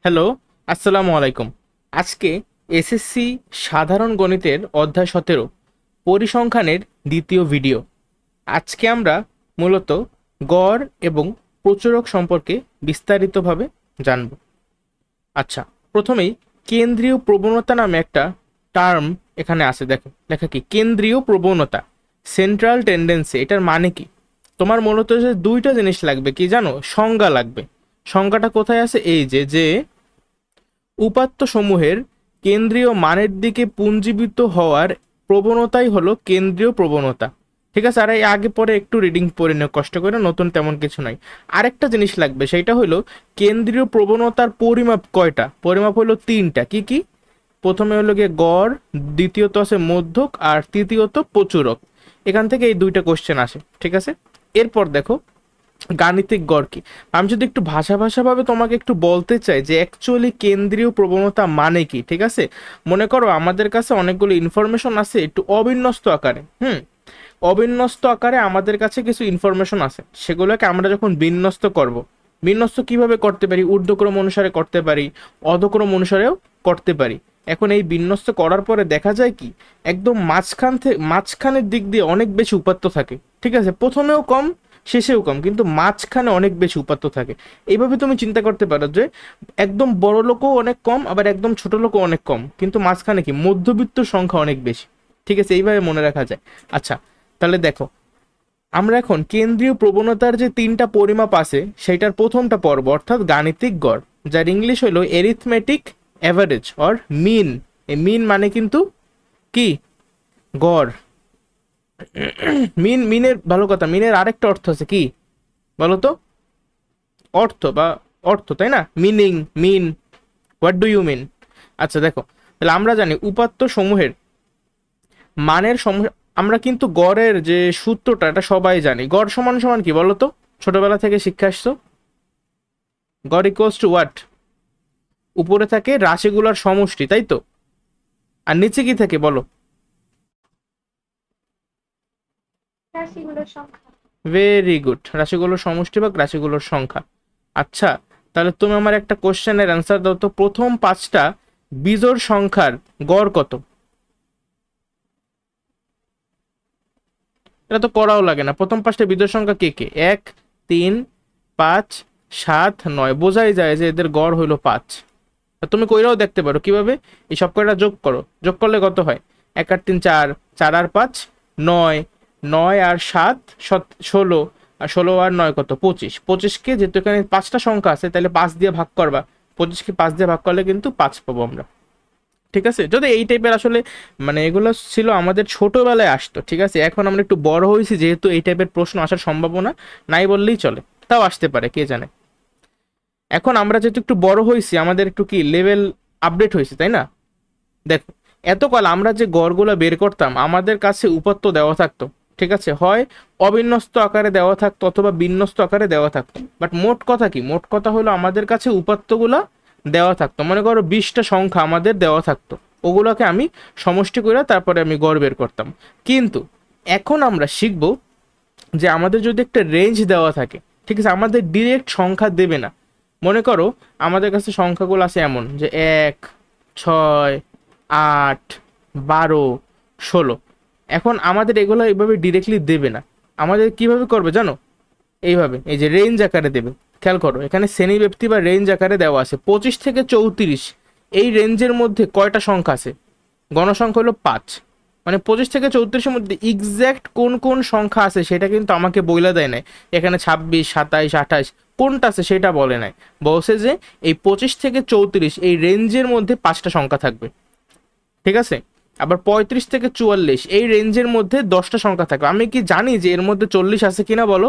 Hello, আসসালামু আলাইকুম। আজকে এসএসসি সাধারণ গণিতের অধ্যায় 17 পরিসংখ্যানের দ্বিতীয় ভিডিও। আজকে আমরা মূলত গড় এবং প্রচুরক সম্পর্কে বিস্তারিতভাবে জানব। আচ্ছা, প্রথমেই কেন্দ্রীয় প্রবণতা নামে একটা টার্ম এখানে আছে। দেখো লেখা কি, কেন্দ্রীয় প্রবণতা, সেন্ট্রাল টেন্ডেন্সি। এটার মানে কি? তোমার মূলত যে দুইটা জিনিস লাগবে, কি জানো? সংজ্ঞা লাগবে। সংজ্ঞাটা কোথায় আছে? এই যে উপাত্ত সমূহের কেন্দ্রীয় মানের দিকে পুঞ্জীবিত হওয়ার প্রবণতাই হলো কেন্দ্রীয় প্রবণতা। ঠিক আছে, আর এই আগে পরে একটু রিডিং পড়ে নিও কষ্ট করে, নতুন তেমন কিছু নাই। আরেকটা জিনিস লাগবে, সেটা হলো কেন্দ্রীয় প্রবণতার পরিমাপ কয়টা? পরিমাপ হলো তিনটা। কি কি? প্রথমে হলো গিয়ে গড়, দ্বিতীয়ত আছে মধ্যক, আর তৃতীয়ত প্রচুরক। এখান থেকে এই দুইটা কোশ্চেন আসে। ঠিক আছে, এরপর দেখো গাণিতিক গড় কি। আমি যদি একটু ভাষাভাবে তোমাকে একটু বলতে চাই যে অ্যাকচুয়ালি কেন্দ্রীয় প্রবণতা মানে কি, ঠিক আছে? মনে করো আমাদের কাছে অনেকগুলো ইনফরমেশন আছে একটু অবিন্যস্ত আকারে। অবিন্যস্ত আকারে আমাদের কাছে কিছু ইনফরমেশন আছে, সেগুলোকে আমরা যখন বিন্যস্ত করব, বিন্যস্ত কিভাবে করতে পারি? ঊর্ধ্বক্রম অনুসারে করতে পারি, অধক্রম অনুসারেও করতে পারি। এখন এই বিন্যস্ত করার পরে দেখা যায় কি, একদম মাঝখানের দিক দিয়ে অনেক বেশি উপাত্ত থাকে। ঠিক আছে, প্রথমেও কম, শেষেও কম, কিন্তু মাঝখানে অনেক বেশি উপাত্ত থাকে। এইভাবে তুমি চিন্তা করতে পারো যে একদম বড় লোকও অনেক কম, আবার একদম ছোট লোকও অনেক কম, কিন্তু মাঝখানে কি মধ্যবিত্ত সংখ্যা অনেক বেশি। ঠিক আছে, এইভাবে মনে রাখা যায়। আচ্ছা, তাহলে দেখো আমরা এখন কেন্দ্রীয় প্রবণতার যে তিনটা পরিমাপ আছে সেটার প্রথমটা পর্ব, অর্থাৎ গাণিতিক গড়, যার ইংলিশ হলো এরিথমেটিক অ্যাভারেজ অর মিন। এই মিন মানে কিন্তু কি? গড়। মিনের ভালো কথা, মিনের আরেকটা অর্থ আছে, কি বলো তো? অর্থ বা অর্থ, তাই না? Meaning, mean, what do you mean? আচ্ছা দেখো, তাহলে আমরা জানি উপাত্ত সমূহের মানের আমরা কিন্তু গড়ের যে সূত্রটা এটা সবাই জানি। গড় সমান সমান কি বলো তো? ছোটবেলা থেকে শিক্ষা আসছো। গড় ইকুয়ালস টু হোয়াট? উপরে থাকে রাশিগুলোর সমষ্টি, তাই তো? আর নিচে কি থাকে বলো? রাশিগুলোর সংখ্যা। ভেরি গুড, রাশিগুলোর সমষ্টি বা রাশিগুলোর সংখ্যা। আচ্ছা, তাহলে তুমি আমার একটা কোশ্চেনের অ্যান্সার দাও তো, প্রথম পাঁচটা বিজোড় সংখ্যার গড় কত? এটা তো করাও লাগে না। প্রথম পাঁচটা বিজোড় সংখ্যা কে কে? 1, 3, 5, 7, 9। বোঝাই যায় যে এদের গড় হইলো 5। তুমি কইরাও দেখতে পারো কিভাবে। এই সব কয়টা যোগ করো, যোগ করলে কত হয়? 1 আর 3 4, 4 আর 5 9, 9 আর 7 16, আর 16 আর 9 কত? 25। 25কে যেহেতু এখানে পাঁচটা সংখ্যা আছে, তাহলে 5 দিয়ে ভাগ করবা। 25কে 5 দিয়ে ভাগ করলে কিন্তু 5 পাবো আমরা। ঠিক আছে, যদি এই টাইপের আসলে মানে এগুলো ছিল আমাদের ছোটবেলায় আসতো। ঠিক আছে, এখন আমরা একটু বড় হয়েছি যেহেতু এই টাইপের প্রশ্ন আসার সম্ভাবনা নাই বললেই চলে, তাও আসতে পারে, কে জানে। এখন আমরা যেহেতু একটু বড় হয়েছি, আমাদের একটু কি লেভেল আপডেট হয়েছে, তাই না? দেখো, এতকাল আমরা যে গড়গুলো বের করতাম আমাদের কাছে উপাত্ত দেওয়া থাকতো। ঠিক আছে, হয় অবিন্যস্ত আকারে দেওয়া থাকতো অথবা বিন্যস্ত আকারে দেওয়া থাকতো। বাট মোট কথা কি? মোট কথা হলো আমাদের কাছে উপাত্তগুলা দেওয়া থাকতো। মনে করো 20টা সংখ্যা আমাদের দেওয়া থাকতো, ওগুলোকে আমি সমষ্টি করে তারপরে আমি গড় বের করতাম। কিন্তু এখন আমরা শিখব যে আমাদের যদি একটা রেঞ্জ দেওয়া থাকে, ঠিক আছে, আমাদের ডিরেক্ট সংখ্যা দেবে না। মনে করো আমাদের কাছে সংখ্যাগুলো আছে এমন যে 1, 6, 8, 12, 16। এখন আমাদের এগুলো এইভাবে ডিরেক্টলি দেবে না। আমাদের কিভাবে করবে জানো? এইভাবে, এই যে রেঞ্জ আকারে দেবে। খেয়াল করো, এখানে শ্রেণীব্যাপ্তি বা রেঞ্জ আকারে দেওয়া আছে 25 থেকে 34। এই রেঞ্জের মধ্যে কয়টা সংখ্যা আছে? গণসংখ্যা হলো 5। মানে 25 থেকে 34-এর মধ্যে এক্স্যাক্ট কোন কোন সংখ্যা আছে সেটা কিন্তু আমাকে বইলা দেয় নাই। এখানে 26, 27, 28 কোনটা আছে সেটা বলে নাই। বলছে যে এই 25 থেকে 34 এই রেঞ্জের মধ্যে 5টা সংখ্যা থাকবে। ঠিক আছে, আবার 35 থেকে 44 এই রেঞ্জের মধ্যে 10টা সংখ্যা থাকবে। আমি কি জানি যে এর মধ্যে 40 আছে কিনা বলো?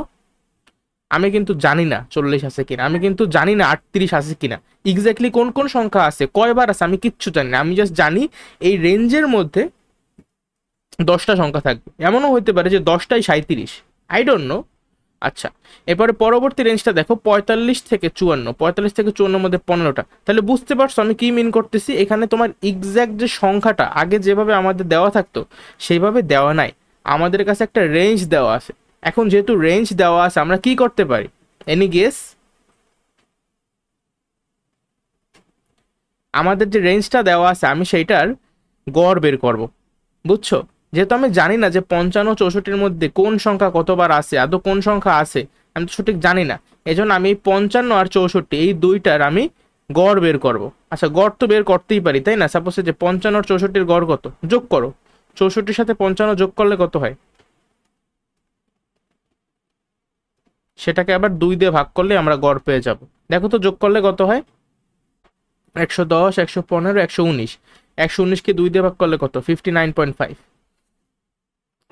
আমি কিন্তু জানি না 40 আছে কিনা, আমি কিন্তু জানি না 38 আছে কিনা। এক্স্যাক্টলি কোন কোন সংখ্যা আছে, কয়বার আছে, আমি কিচ্ছু জানি না। আমি জাস্ট জানি এই রেঞ্জের মধ্যে 10টা সংখ্যা থাকবে। এমনও হতে পারে যে 10টাই 37, আই ডোন্ট নো। আচ্ছা, এরপরে পরবর্তী রেঞ্জটা দেখো 45 থেকে 54। 45 থেকে 54-এর মধ্যে 15টা। তাহলে বুঝতে পারছো আমি কি মিন করতেছি? এখানে তোমার এক্স্যাক্ট যে সংখ্যাটা আগে যেভাবে আমাদের দেওয়া থাকতো সেইভাবে দেওয়া নাই, আমাদের কাছে একটা রেঞ্জ দেওয়া আছে। এখন যেহেতু রেঞ্জ দেওয়া আছে, আমরা কি করতে পারি? Any guess? আমাদের যে রেঞ্জটা দেওয়া আছে আমি সেইটার গড় বের করব, বুঝছো? যেহেতু আমি জানি না যে 55 64-র মধ্যে কোন সংখ্যা কতবার আছে, আদৌ কোন সংখ্যা আছে আমি তো সঠিক জানি না, এজন্য আমি 55 আর 64 এই দুইটার আমি গড় বের করব। আচ্ছা গড় তো বের করতেই পারি তাই না? সাপোজ যে 55 আর 64-র গড় কত, যোগ করো। 64-র সাথে 55 যোগ করলে কত হয়, সেটাকে আবার 2 দিয়ে ভাগ করলে আমরা গড় পেয়ে যাব। দেখো তো যোগ করলে কত হয়, 110 115 119, 119কে 2 দিয়ে ভাগ করলে কত, 59.5।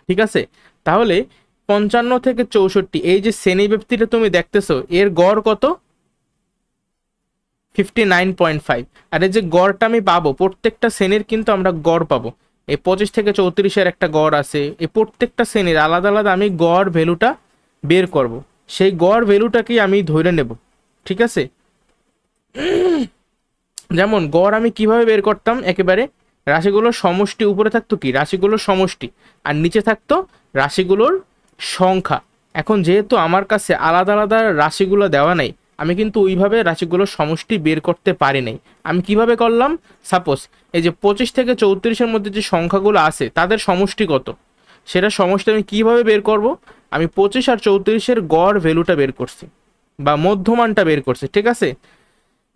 ঠিক আছে, তাহলে 55 থেকে 64 এই যে শ্রেণী ব্যক্তিটা তুমি দেখতেছো এর গড় কত, 59.5। আর এই যে গড়টা আমি পাবো, প্রত্যেকটা শ্রেণীর কিন্তু আমরা গড় পাবো। এই 25 থেকে 34-এর একটা গড় আছে, এই প্রত্যেকটা শ্রেণীর আলাদা আলাদা আমি গড় ভ্যালুটা বের করব। সেই গড় ভ্যালুটাকেই আমি ধরে নেব। ঠিক আছে, যেমন গড় আমি কিভাবে বের করতাম, একেবারে রাশিগুলোর সমষ্টি, উপরে থাকতো কি রাশিগুলোর সমষ্টি, আর নিচে থাকতো রাশিগুলোর সংখ্যা। এখন যেহেতু আমার কাছে আলাদা আলাদা রাশিগুলো দেওয়া নাই, আমি কিন্তু ওইভাবে রাশিগুলোর সমষ্টি বের করতে পারি নাই। আমি কিভাবে করলাম, সাপোজ এই যে 25 থেকে 34-এর মধ্যে যে সংখ্যাগুলো আছে তাদের সমষ্টি কত, সেটা সমষ্টি আমি কিভাবে বের করব, আমি 25 আর 34-এর গড় ভ্যালুটা বের করছি বা মধ্যমানটা বের করছি। ঠিক আছে,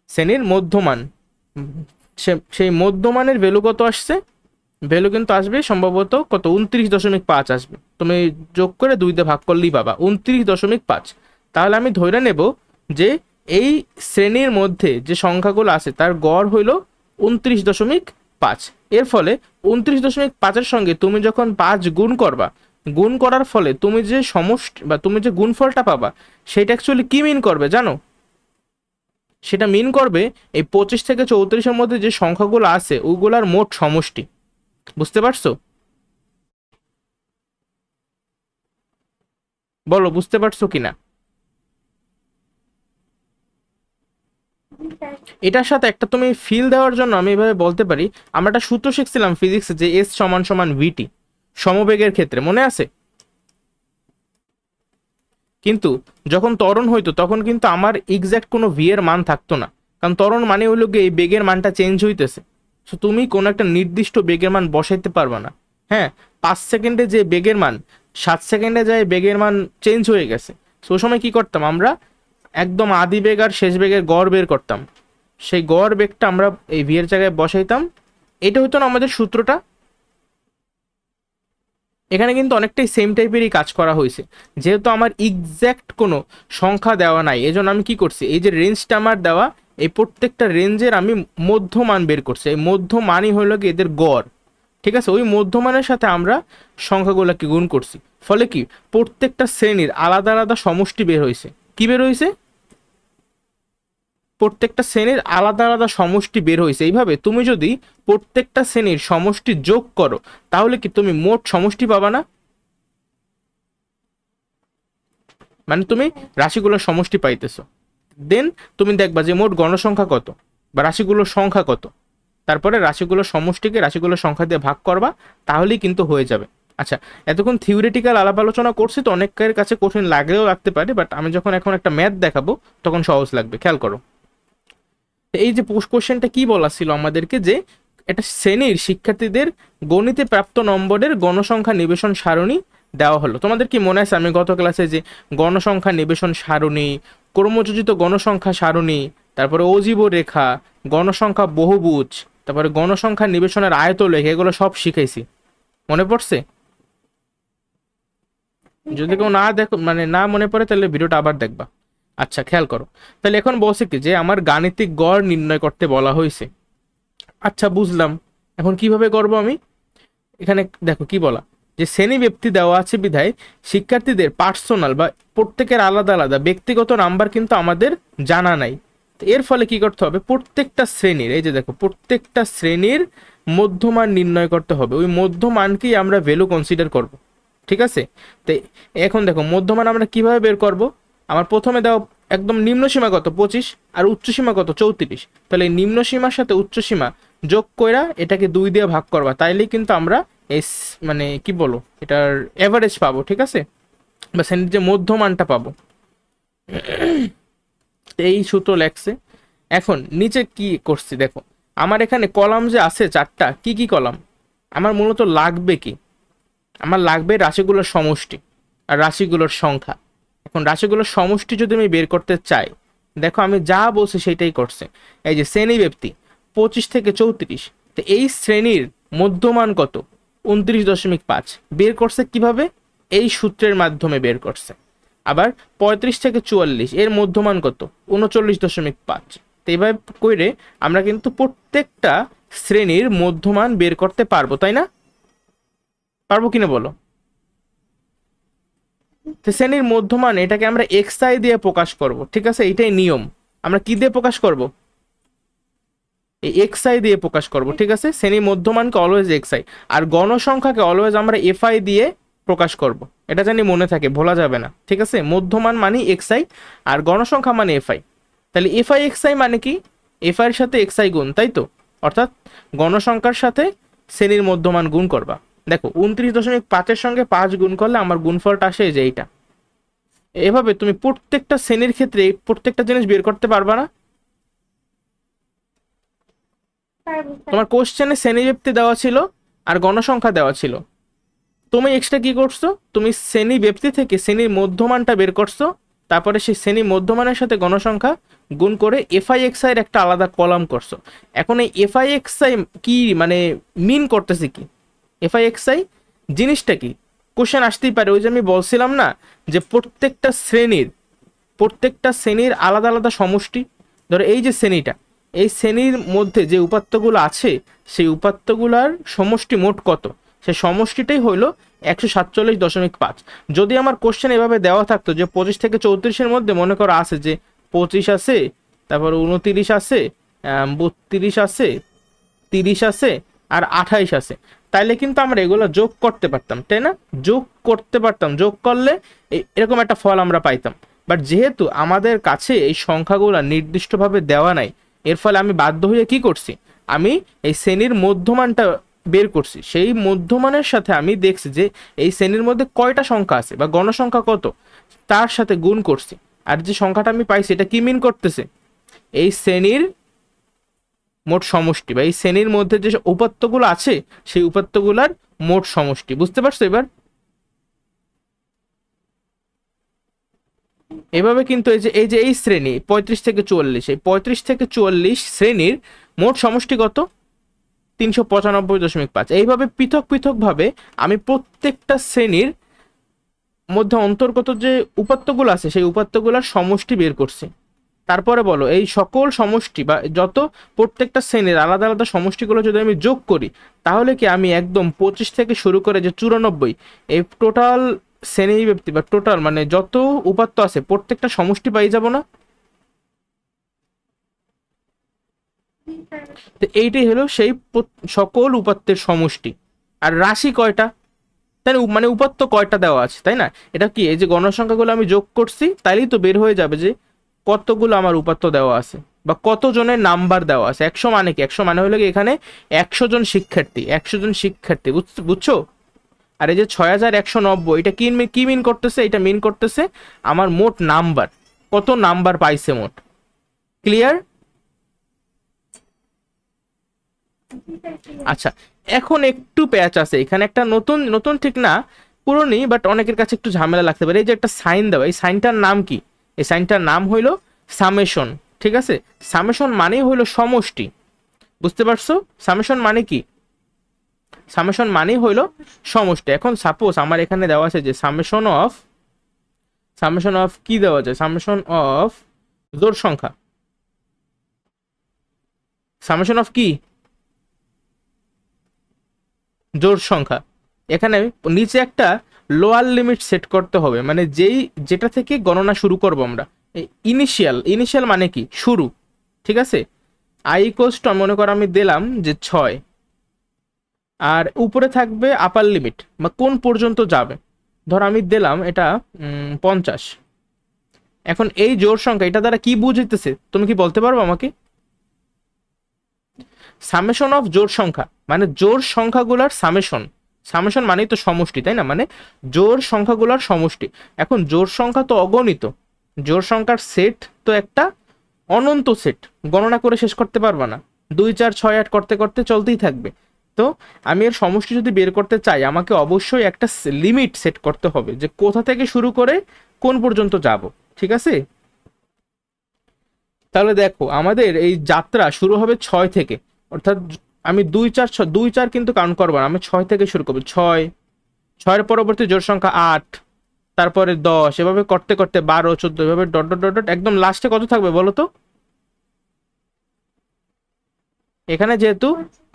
শ্রেণীর মধ্যমান, সেই মধ্যমানের ভ্যালু কত আসছে, ভ্যালু কিন্তু আসবে সম্ভবত কত, 29.5 আসবে। তুমি যোগ করে 2 দিয়ে ভাগ করলেই পাবা 29.5। তাহলে আমি ধরে নেব যে এই শ্রেণীর মধ্যে যে সংখ্যাগুলো আছে তার গড় হইল 29.5। এর ফলে 29.5-এর সঙ্গে তুমি যখন 5 গুণ করবা, গুণ করার ফলে তুমি যে সমষ্টি বা তুমি যে গুণফলটা পাবা সেটা অ্যাকচুয়ালি কি মিন করবে জানো, সেটা মিন করবে এই 25 থেকে 34-এর মধ্যে যে সংখ্যাগুলো আছে ওইগুলার মোট সমষ্টি। বুঝতে পারছো? বলো বুঝতে পারছো কিনা। এটার সাথে একটা তুমি ফিল দেওয়ার জন্য আমি এভাবে বলতে পারি, আমরা একটা সূত্র শিখছিলাম ফিজিক্সে যে এস সমান সমান ভিটি, সমবেগের ক্ষেত্রে মনে আছে? কিন্তু যখন ত্বরণ হইতো তখন কিন্তু আমার এক্সাক্ট কোনো ভি এর মান থাকতো না, কারণ ত্বরণ মানে হইলো গিয়ে এই বেগের মানটা চেঞ্জ হইতেছে। সো তুমি কোনো একটা নির্দিষ্ট বেগের মান বসাইতে পারবে না। হ্যাঁ, 5 সেকেন্ডে যে বেগের মান 7 সেকেন্ডে যায় বেগের মান চেঞ্জ হয়ে গেছে। সো ওই সময় কি করতাম আমরা, একদম আদি বেগ আর শেষ বেগের গড় বের করতাম, সেই গড় বেগটা আমরা এই ভি এর জায়গায় বসাইতাম। এটা হইতো না আমাদের সূত্রটা। এখানে কিন্তু অনেকটাই সেম টাইপেরই কাজ করা হয়েছে। যেহেতু আমার এক্স্যাক্ট কোনো সংখ্যা দেওয়া নাই, এজন্য আমি কি করছি, এই যে রেঞ্জটা আমার দেওয়া, এই প্রত্যেকটা রেঞ্জের আমি মধ্যমান বের করছি। এই মধ্যমানই হলো কি এদের গড়। ঠিক আছে, ওই মধ্যমানের সাথে আমরা সংখ্যাগুলোকে গুণ করছি, ফলে কি প্রত্যেকটা শ্রেণীর আলাদা আলাদা সমষ্টি বের হয়েছে। কি বের হয়েছে, প্রত্যেকটা শ্রেণীর আলাদা আলাদা সমষ্টি বের হয়েছে। এইভাবে তুমি যদি প্রত্যেকটা শ্রেণীর সমষ্টি যোগ করো তাহলে কি তুমি মোট সমষ্টি পাবা না, মানে তুমি রাশিগুলোর সমষ্টি পাইতেছো। দেন তুমি দেখবা যে মোট গণসংখ্যা কত বা রাশিগুলোর সংখ্যা কত, তারপরে রাশিগুলোর সমষ্টিকে রাশিগুলোর সংখ্যা দিয়ে ভাগ করবা, তাহলেই কিন্তু হয়ে যাবে। আচ্ছা, এতক্ষণ থিওরিটিক্যাল আলাপ আলোচনা করছি তো অনেকের কাছে কঠিন লাগলেও লাগতে পারে, বাট আমি যখন এখন একটা ম্যাথ দেখাবো তখন সহজ লাগবে। খেয়াল করো, এই যে কোশ্চেনটা কি বলা ছিল আমাদেরকে, যে এটা শ্রেণীর শিক্ষার্থীদের গণিতে প্রাপ্ত নম্বরের গণসংখ্যা নিবেশন সারণী দেওয়া হলো। তোমাদের কি মনে আছে আমি গত ক্লাসে যে গণসংখ্যা নিবেশন সারণী, ক্রমযোজিত গণসংখ্যা সারণী, তারপরে অজীব রেখা, গণসংখ্যা বহুভুজ, তারপরে গণসংখ্যা নিবেশনের আয়তলেখ, এগুলো সব শিখাইছি, মনে পড়ছে? যদি কেউ না দেখো মানে না মনে পড়ে তাহলে ভিডিওটা আবার দেখবা। আচ্ছা খেয়াল করো, তাহলে এখন বলছে কি যে আমার গাণিতিক গড় নির্ণয় করতে বলা হয়েছে। আচ্ছা বুঝলাম, এখন কিভাবে করব আমি, এখানে দেখো কি বলা, যে শ্রেণী ব্যক্তি দেওয়া আছে বিধায় শিক্ষার্থীদের পার্সোনাল বা প্রত্যেকের আলাদা আলাদা ব্যক্তিগত নাম্বার কিন্তু আমাদের জানা নাই। তো এর ফলে কি করতে হবে, প্রত্যেকটা শ্রেণীর, এই যে দেখো প্রত্যেকটা শ্রেণীর মধ্যমান নির্ণয় করতে হবে। ওই মধ্যমানকেই আমরা ভ্যালু কনসিডার করব। ঠিক আছে, তো এখন দেখো মধ্যমান আমরা কিভাবে বের করব, আমার প্রথমে দাও একদম নিম্ন সীমা কত 25 আর উচ্চ সীমা কত 34, তাহলে এই নিম্ন সীমার সাথে উচ্চ সীমা যোগ কইরা এটাকে 2 দিয়ে ভাগ করবা, তাইলেই কিন্তু আমরা এই মানে কি বলো এটার এভারেজ পাবো। ঠিক আছে, বা শ্রেণীর যে মধ্যমানটা পাবো, এই সূত্র লেখছে। এখন নিচে কি করছি দেখো, আমার এখানে কলাম যে আছে 4টা, কি কি কলাম? আমার মূলত লাগবে কি? আমার লাগবে রাশিগুলোর সমষ্টি আর রাশিগুলোর সংখ্যা। এখন রাশিগুলোর সমষ্টি যদি আমি বের করতে চাই, দেখো আমি যা বলছি সেটাই করছে। এই যে শ্রেণী ব্যক্তি 25 থেকে 34, তো এই শ্রেণীর মধ্যমান কত? 29.5 বের করছে কিভাবে? এই সূত্রের মাধ্যমে বের করছে। আবার 35 থেকে 44 এর মধ্যমান কত? 39.5। তো এইভাবে করে আমরা কিন্তু প্রত্যেকটা শ্রেণীর মধ্যমান বের করতে পারবো, তাই না? পারবো কিনা বলো? তো শ্রেণীর মধ্যমান এটাকে আমরা এক্সআই দিয়ে প্রকাশ করব, ঠিক আছে? এটাই নিয়ম। আমরা কি দিয়ে প্রকাশ করব? এই এক্সআই দিয়ে প্রকাশ করব, ঠিক আছে? শ্রেণীর মধ্যমানকে অলওয়েজ এক্সআই, আর গণসংখ্যাকে অলওয়েজ আমরা এফআই দিয়ে প্রকাশ করব। এটা জানি মনে থাকে, ভোলা যাবে না, ঠিক আছে? মধ্যমান মানে এক্সআই আর গণসংখ্যা মানে এফআই। তাহলে এফআই এক্সআই মানে কি? এফআই এর সাথে এক্সআই গুণ, তাই তো? অর্থাৎ গণসংখ্যার সাথে শ্রেণীর মধ্যমান গুণ করবা। দেখো 29.5-এর সঙ্গে 5 গুণ করলে আমার গুণফলটা আসে যে এইটা। এভাবে তুমি প্রত্যেকটা শ্রেণীর ক্ষেত্রে প্রত্যেকটা জিনিস বের করতে পারবা না? তোমার কোশ্চেনে শ্রেণী ব্যক্তি দেওয়া ছিল আর গণসংখ্যা দেওয়া ছিল, তুমি এক্সট্রা কি করছো? তুমি শ্রেণী ব্যক্তি থেকে শ্রেণীর মধ্যমানটা বের করছো, তারপরে সেই শ্রেণী মধ্যমানের সাথে গণসংখ্যা গুণ করে এফআই এক্সআই এর একটা আলাদা কলাম করছো। এখন এই এফআই এক্সআই কি মানে মিন করতেছে কি? এফআই এক্সআই জিনিসটা কি? কোশ্চেন আসতেই পারে। ওই যে আমি বলছিলাম না যে প্রত্যেকটা শ্রেণীর আলাদা আলাদা সমষ্টি। ধরো এই যে শ্রেণীটা, এই শ্রেণীর মধ্যে যে উপাত্তগুলো আছে সেই উপাত্তগুলার সমষ্টি মোট কত? সেই সমষ্টিটাই হইলো 147.5। যদি আমার কোশ্চেন এভাবে দেওয়া থাকতো যে 25 থেকে 34-এর মধ্যে মনে করো আছে যে 25 আছে, তারপর 29 আছে, 32 আছে, 30 আছে আর 28 আছে, তাইলে কিন্তু আমরা এগুলো যোগ করতে পারতাম, তাই না? যোগ করতে পারতাম, যোগ করলে এরকম একটা ফল আমরা পাইতাম। বাট যেহেতু আমাদের কাছে এই সংখ্যাগুলো নির্দিষ্টভাবে দেওয়া নাই, এর ফলে আমি বাধ্য হয়ে কি করছি? আমি এই শ্রেণীর মধ্যমানটা বের করছি। সেই মধ্যমানের সাথে আমি দেখছি যে এই শ্রেণীর মধ্যে কয়টা সংখ্যা আছে বা গণসংখ্যা কত, তার সাথে গুণ করছি। আর যে সংখ্যাটা আমি পাইছি এটা কি মিন করতেছে? এই শ্রেণীর মোট সমষ্টি বা এই শ্রেণীর মধ্যে যে উপাত্তগুলো আছে সেই উপাত্তগুলার মোট সমষ্টি। বুঝতে পারছো এবার? এভাবে কিন্তু এই শ্রেণী 35 থেকে 44, এই 35 থেকে 44 শ্রেণীর মোট সমষ্টি কত? 395.5। এইভাবে পৃথক পৃথক ভাবে আমি প্রত্যেকটা শ্রেণীর মধ্যে অন্তর্গত যে উপাত্তগুলো আছে সেই উপাত্তগুলোর সমষ্টি বের করছি। তারপরে বলো এই সকল সমষ্টি বা যত প্রত্যেকটা শ্রেণীর আলাদা আলাদা সমষ্টিগুলো যদি আমি যোগ করি, তাহলে কি আমি একদম 25 থেকে শুরু করে যে 94 এই টোটাল শ্রেণী ব্যক্তি বা টোটাল মানে যত উপাত্ত আছে প্রত্যেকটা সমষ্টি পাই যাব না? তো এইটাই হলো সেই সকল উপাত্তের সমষ্টি। আর রাশি কয়টা, তাই না? মানে উপাত্ত কয়টা দেওয়া আছে, তাই না? এটা কি এই যে গণসংখ্যাগুলো আমি যোগ করছি, তাইলেই তো বের হয়ে যাবে যে কতগুলো আমার উপাত্ত দেওয়া আছে বা কত জনের নাম্বার দেওয়া আছে। 100 মানে কি? 100 মানে হলো কি এখানে 100 জন শিক্ষার্থী, 100 জন শিক্ষার্থী, বুঝছো? আর এই যে 6190 এটা কি মিন করতেছে? এটা মিন করতেছে আমার মোট নাম্বার, কত নাম্বার পাইছে মোট। ক্লিয়ার? আচ্ছা, এখন একটু প্যাচ আছে এখানে, একটা নতুন নতুন ঠিক না, পুরোনি, বাট অনেকের কাছে একটু ঝামেলা লাগতে পারে। এই যে একটা সাইন দেওয়া, এই সাইনটার নাম কি? এই সাইনটার নাম হইলো সামেশন, ঠিক আছে? সামেশন মানে হইলো সমষ্টি। বুঝতে পারছো? সামেশন মানে কি? সামেশন মানে হইলো সমষ্টি। এখন সাপোজ আমার এখানে দেওয়া আছে যে সামেশন অফ কি দেওয়া যায়? সামেশন অফ জোড় সংখ্যা। সামেশন অফ কি? জোড় সংখ্যা। এখানে নিচে একটা লোয়ার লিমিট সেট করতে হবে, মানে যেটা থেকে গণনা শুরু করব আমরা। ইনিশিয়াল মানে কি? শুরু, ঠিক আছে? আই ইকুয়ালস টু মনে করো আমি দিলাম যে 6, আর উপরে থাকবে আপার লিমিট বা কোন পর্যন্ত যাবে। ধর আমি দিলাম এটা 50। এখন এই জোড় সংখ্যা এটা দ্বারা কি বুঝিতেছে তুমি কি বলতে পারবো আমাকে? সামেশন অফ জোড় সংখ্যা মানে জোড় সংখ্যাগুলোর সামেশন। সামেশন মানেই তো সমষ্টি, তাই না? মানে জোড় সংখ্যাগুলোর সমষ্টি। এখন জোড় সংখ্যা তো অগণিত, জোড় সংখ্যার সেট তো একটা অনন্ত সেট, গণনা করে শেষ করতে পারবা না। 2 4 6 8 করতে করতে চলতেই থাকবে। তো আমি এর সমষ্টি যদি বের করতে চাই, আমাকে অবশ্যই একটা লিমিট সেট করতে হবে যে কোথা থেকে শুরু করে কোন পর্যন্ত যাব। ঠিক আছে, তাহলে দেখো আমাদের এই যাত্রা শুরু হবে 6 থেকে, অর্থাৎ আমি 2 4 2 4 কিন্তু কাউন্ট করবো না, আমি 6 থেকে শুরু করবো। 6, 6 পরবর্তী জোড় সংখ্যা 8, তারপরে 10, এভাবে করতে করতে 12 14, এভাবে ডট ডট ডট ডট, একদম লাস্টে কত থাকবে বলো তো? এখানে যেহেতু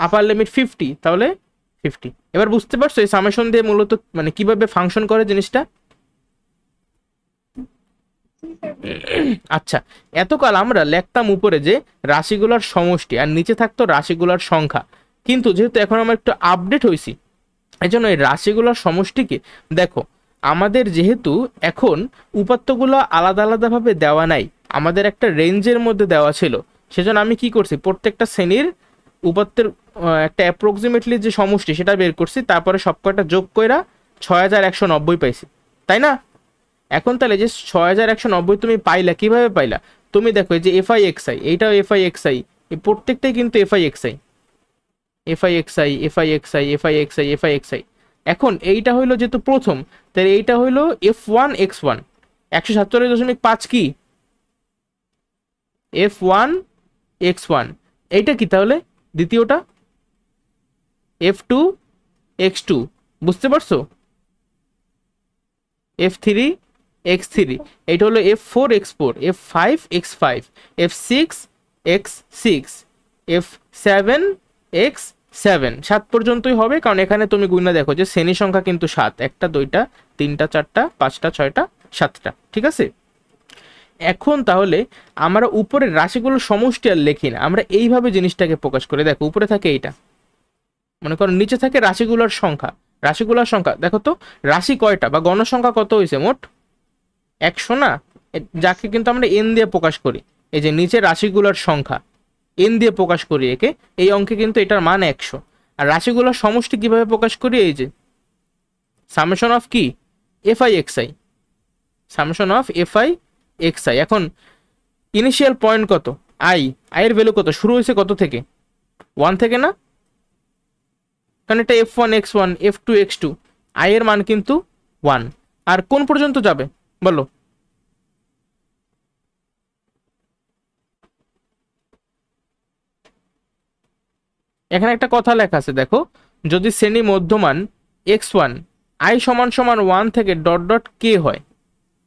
আপার লিমিট 50, তাহলে 50। এবার বুঝতে পারছো এই সামেশন দিয়ে মূলত মানে কিভাবে ফাংশন করে জিনিসটা? আচ্ছা, এতকাল আমরা লিখতাম উপরে যে রাশিগুলোর সমষ্টি আর নিচে থাকতো রাশিগুলোর সংখ্যা, কিন্তু যেহেতু এখন আমরা একটু আপডেট হয়েছি, এই জন্য এই রাশিগুলোর সমষ্টিকে দেখো, আমাদের যেহেতু এখন উপাত্তগুলো আলাদা আলাদাভাবে দেওয়া নাই, আমাদের একটা রেঞ্জের মধ্যে দেওয়া ছিল, সেজন্য আমি কি করছি, প্রত্যেকটা শ্রেণীর উপাত্তের একটা অ্যাপ্রক্সিমেটলি যে সমষ্টি সেটা বের করছি, তারপরে সবকটা যোগ কইরা 6190 পাইছি, তাই না? এখন তাহলে যে 6190 তুমি পাইলা, কিভাবে পাইলা? তুমি দেখো এই যে এফআই এক্সআই, এইটাও এফআই এক্সআই, এই প্রত্যেকটাই কিন্তু FI XI, FI XI, FI XI, FI XI, FI XI. এখন এইটা হইলো যেহেতু প্রথম, তাহলে এইটা হইলো F1 X1, 147.5 কি F1 X1, এইটা কি তাহলে দ্বিতীয়টা F2 X2, বুঝতে পারছো? F3 X3, এইটা হলো F4 X4, F5 X5, F6 X6, F7 X7, 7 পর্যন্তই হবে, কারণ এখানে তুমি গুণনা দেখো যে শ্রেণী সংখ্যা কিন্তু 7, 1টা 2টা 3টা 4টা 5টা 6টা 7টা। ঠিক আছে, এখন তাহলে আমরা উপরের রাশিগুলোর সমষ্টি আর লিখি না, আমরা এইভাবে জিনিসটাকে প্রকাশ করে দেখো, উপরে থাকে এইটা, মনে করো নিচে থাকে রাশিগুলোর সংখ্যা, রাশিগুলোর সংখ্যা দেখো তো রাশি কয়টা বা গণসংখ্যা কত হয়েছে মোট? 100 না? যাকে কিন্তু আমরা এন দিয়ে প্রকাশ করি, এই যে নিচে রাশিগুলোর সংখ্যা এন দিয়ে প্রকাশ করি একে, এই অঙ্কে কিন্তু এটার মান 100। আর রাশিগুলোর সমষ্টি কিভাবে প্রকাশ করি? এই যে সামেশন অফ কি FI XI, summation of FI XI. এখন ইনিশিয়াল পয়েন্ট কত? আই এর ভ্যালু কত? শুরু হয়েছে কত থেকে? 1 থেকে না? কারণ এটা F1 X1, F2 X2, I এর মান কিন্তু 1। আর কোন পর্যন্ত যাবে বলো? এখানে একটা কথা লেখা আছে দেখো, যদি শ্রেণী মধ্যমান x1 i সমান সমান 1 থেকে ডট ডট কে হয়,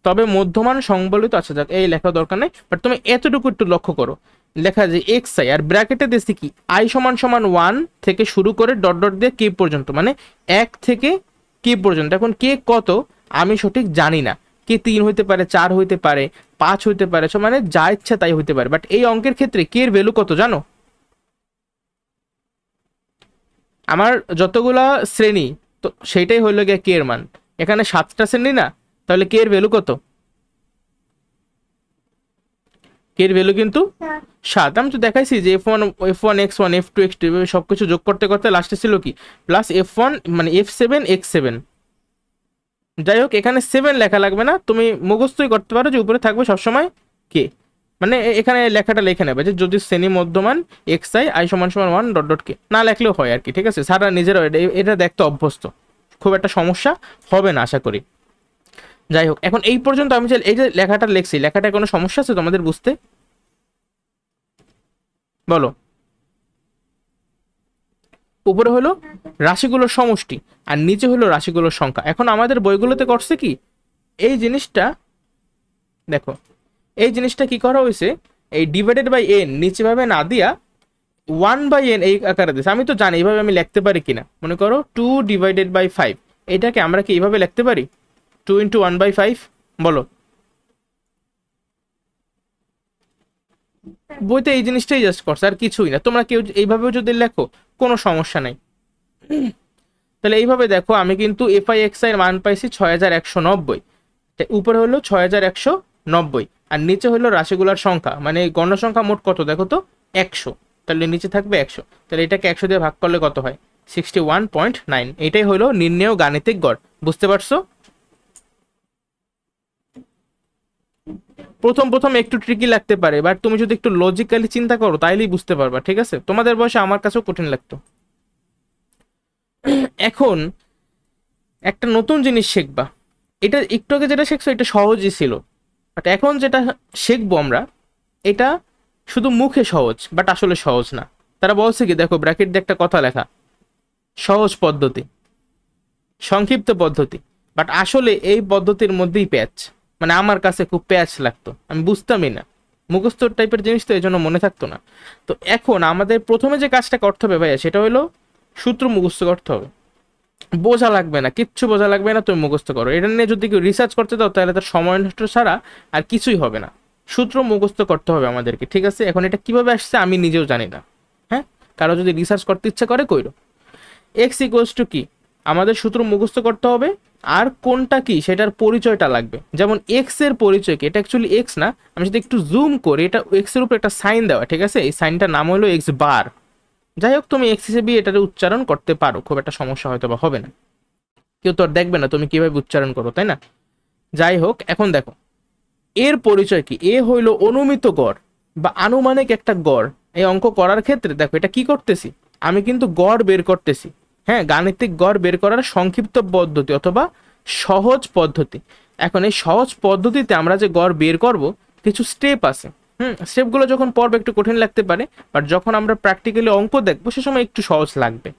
তবে মধ্যমান সংবলিত, আচ্ছা যাক এই লেখা দরকার নেই, বাট তুমি এতটুকু একটু লক্ষ্য করো, লেখা যে এক্স আই আর ব্র্যাকেটে দিয়েছি কি আই সমান সমান 1 থেকে শুরু করে ডট ডট দিয়ে কে পর্যন্ত, মানে 1 থেকে কে পর্যন্ত। এখন কে কত আমি সঠিক জানি না, কে 3 হইতে পারে, 4 হইতে পারে, 5 হইতে পারে, মানে যা ইচ্ছা তাই হইতে পারে, বাট এই অঙ্কের ক্ষেত্রে কে এর ভ্যালু কত জানো? আমার যতগুলা শ্রেণী তো সেইটাই হইলো গিয়ে কে এর মান, এখানে 7টা শ্রেণী না, তাহলে কে এর ভ্যালু কত? কে এর ভ্যালু কিন্তু 7। আমি তো দেখাইছি যে F1 X1 F2 X2 সবকিছু যোগ করতে করতে লাস্টে ছিল কি প্লাস F1 মানে F7 X7। যাই হোক, এখানে 7 লেখা লাগবে না, তুমি মুখস্থই করতে পারো যে উপরে থাকবে সবসময় কে, মানে এখানে লেখাটা লিখে নেবে যে যদি শ্রেণী মধ্যমান এক্স আই সমান সমান 1 ডট ডট কে, না লেখলেও হয় আর কি। ঠিক আছে, সারা নিজেরাও এটা দেখতে অভ্যস্ত, খুব একটা সমস্যা হবে না আশা করি। যাই হোক, এখন এই পর্যন্ত আমি যে এই যে লেখাটা লিখছি, লেখাটা কোনো সমস্যা আছে তোমাদের বুঝতে? বলো। উপরে হলো রাশিগুলোর সমষ্টি আর নিচে হলো রাশিগুলোর সংখ্যা। এখন আমাদের বইগুলোতে করছে কি এই জিনিসটা, দেখো এই জিনিসটা কি করা হয়েছে, এই ডিভাইডেড বাই এন নিচে ভাবে না দিয়া 1/n এই আকারে দিয়েছে। আমি তো জানি এইভাবে আমি লিখতে পারি কিনা, মনে করো 2/5, এটাকে আমরা কি এইভাবে লিখতে পারি 2 × 1/5? বলো, বইতে এই জিনিসটাই জাস্ট করছে আর কিছুই না, তোমরা কেউ এইভাবেও যদি লেখো কোনো সমস্যা নাই। তাহলে এইভাবে দেখো আমি কিন্তু এফআই এক্স এর মান পাইছি 6190, উপরে হলো 6190 আর নিচে হলো রাশিগুলোর সংখ্যা, মানে গণসংখ্যা মোট কত দেখো তো 100, তাহলে নিচে থাকবে 100, তাহলে এটাকে 100 দিয়ে ভাগ করলে কত হয় 61.9। এটাই হলো নির্ণেয় গাণিতিক গড়, বুঝতে পারছো? প্রথম প্রথম একটু ট্রিকি লাগতে পারে, বাট তুমি যদি একটু লজিক্যালি চিন্তা করো তাইলেই বুঝতে পারবা, ঠিক আছে? তোমাদের বয়সে আমার কাছেও কঠিন লাগতো। এখন একটা নতুন জিনিস শিখবা, এটা একটু আগে যেটা শিখছো এটা সহজই ছিল, বাট এখন যেটা শিখবো আমরা, এটা শুধু মুখে সহজ বাট আসলে সহজ না। তারা বলছে কি, দেখো ব্র্যাকেট দিয়ে একটা কথা লেখা, সহজ পদ্ধতি, সংক্ষিপ্ত পদ্ধতি, বাট আসলে এই পদ্ধতির মধ্যেই প্যাচ, মানে আমার কাছে খুব প্যাচ লাগতো, আমি বুঝতামই না, মুখস্থ টাইপের জিনিস তো এই জন্য মনে থাকতো না। তো এখন আমাদের প্রথমে যে কাজটা করতে হবে ভাইয়া, সেটা হলো সূত্র মুখস্থ করতে হবে। বোঝা লাগবে না, কিচ্ছু বোঝা লাগবে না, তুমি মুখস্থ করো। এটা নিয়ে যদি কেউ রিসার্চ করতে দাও তাহলে তার সময় নষ্ট ছাড়া আর কিছুই হবে না। সূত্র মুখস্থ করতে হবে আমাদেরকে, ঠিক আছে? এখন এটা কিভাবে আসছে আমি নিজেও জানি না, হ্যাঁ, কারো যদি রিসার্চ করতে ইচ্ছা করে কইরো। এক্স ইকুয়ালস টু কি, আমাদের সূত্র মুখস্থ করতে হবে, আর কোনটা কি সেটার পরিচয়টা লাগবে। যেমন এক্স এর পরিচয় কি, এটা অ্যাকচুয়ালি এক্স না, আমি যদি একটু জুম করি, এটা এক্স এর উপর একটা সাইন দেওয়া, ঠিক আছে? এই সাইনটার নাম হলো এক্স বার। যাই হোক, তুমি এক্স হিসেবে এটার উচ্চারণ করতে পারো, খুব একটা সমস্যা হয়তো বা হবে না, কেউ তো আর দেখবে না তুমি কিভাবে উচ্চারণ করো, তাই না? যাই হোক, এখন দেখো এর পরিচয় কি, এ হইলো অনুমিত গড় বা আনুমানিক একটা গড়। এই অঙ্ক করার ক্ষেত্রে দেখো এটা কি করতেছি, আমি কিন্তু গড় বের করতেছি, হ্যাঁ, গাণিতিক গড় বের করার সংক্ষিপ্ত পদ্ধতি অথবা সহজ পদ্ধতি। এখন এই সহজ পদ্ধতিতে আমরা যে গড় বের করব, কিছু স্টেপ আছে, স্টেপগুলো যখন পড়বে একটু কঠিন লাগতে পারে, বাট যখন আমরা প্র্যাকটিক্যালি অঙ্ক দেখবো সে সময় একটু সহজ লাগবে।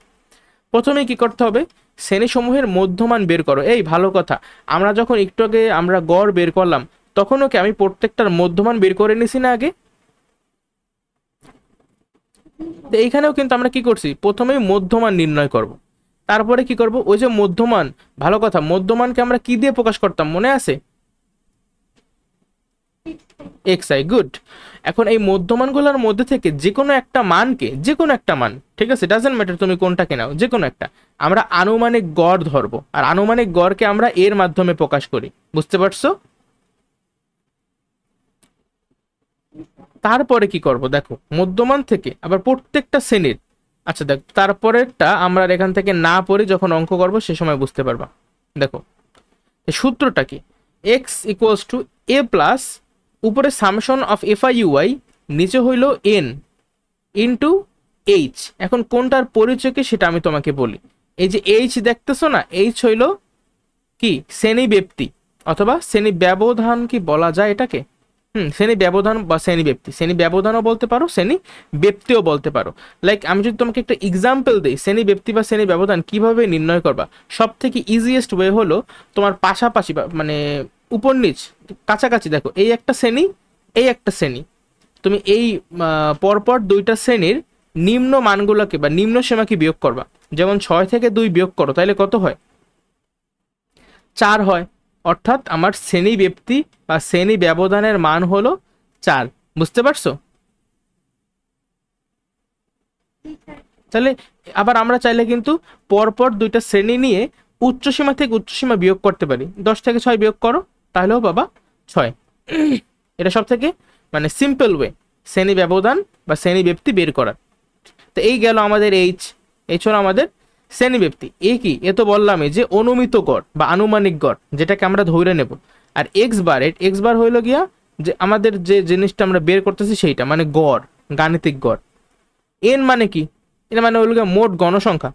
প্রথমে কি করতে হবে, শ্রেণীসমূহের মধ্যমান বের করো। এই ভালো কথা, আমরা যখন একটু আগে আমরা গড় বের করলাম, তখনও কি আমি প্রত্যেকটার মধ্যমান বের করে নিছি না আগে? তো এইখানেও কিন্তু আমরা কি করছি, প্রথমেই মধ্যমান নির্ণয় করব, তারপরে কি করব, ওই যে মধ্যমান, ভালো কথা, মধ্যমানকে আমরা কি দিয়ে প্রকাশ করতাম মনে আছে? X I, good. এখন এই মধ্যমানগুলোর মধ্যে থেকে যে কোনো একটা মানকে, যে কোনো একটা মান, ঠিক আছে, ডাজেন্ট ম্যাটার তুমি কোনটাকে নাও, যে কোনো একটা, আমরা আনুমানিক গড় ধরবো, আর আনুমানিক গড়কে আমরা এর মাধ্যমে প্রকাশ করি, বুঝতে পারছো? তারপরে কি করব, দেখো মধ্যমান থেকে আবার প্রত্যেকটা শ্রেণীর, আচ্ছা দেখ তারপরেরটা আমরা এখান থেকে না পড়ি, যখন অঙ্ক করবো সে সময় বুঝতে পারবা। দেখো এই সূত্রটা কি, x equals to A plus, উপরে সামশন অফ এফ আই ইউআই, নিচে হইল এন ইন্টু এইচ। এখন কোনটার পরিচয় কি সেটা আমি তোমাকে বলি। এই যে এইচ দেখতেছো না, এইচ হইল কি, শ্রেণী ব্যক্তি অথবা শ্রেণী ব্যবধান কি বলা যায় এটাকে, শ্রেণী ব্যবধান বা শ্রেণী ব্যক্তি, শ্রেণী ব্যবধানও বলতে পারো, শ্রেণী ব্যক্তিও বলতে পারো। লাইক আমি যদি তোমাকে একটা এক্সাম্পল দিই, শ্রেণী ব্যক্তি বা শ্রেণী ব্যবধান কিভাবে নির্ণয় করবা, সব থেকে ইজিয়েস্ট ওয়ে হলো তোমার পাশাপাশি বা মানে উপর নিচ কাছাকাছি, দেখো এই একটা শ্রেণী, এই একটা শ্রেণী, তুমি এই পরপর দুইটা শ্রেণীর নিম্ন মানগুলোকে বা নিম্ন সীমাকে বিয়োগ করবা। যেমন 6 থেকে 2 বিয়োগ করো, তাহলে কত হয়? 4 হয়। অর্থাৎ আমার শ্রেণী ব্যক্তি বা শ্রেণী ব্যবধানের মান হলো 4, বুঝতে পারছো? তাহলে আবার আমরা চাইলে কিন্তু পরপর দুইটা শ্রেণী নিয়ে উচ্চসীমা থেকে উচ্চসীমা বিয়োগ করতে পারি। 10 থেকে 6 বিয়োগ করো, তাহলেও বাবা 6। এটা সব থেকে মানে সিম্পল ওয়ে শ্রেণী ব্যবধান বা শ্রেণী ব্যক্তি বের করার। তো এই গেল আমাদের এইচ, এইচ হলো আমাদের শ্রেণী ব্যক্তি। এ কি, এ তো বললামই যে অনুমিত গড় বা আনুমানিক গড়, যেটাকে আমরা ধরে নেব। আর এক্স বার, এক্স বার হইল গিয়া যে আমাদের যে জিনিসটা আমরা বের করতেছি সেইটা, মানে গড়, গাণিতিক গড়। এন মানে কি, এটা মানে হইল গিয়া মোট গণসংখ্যা,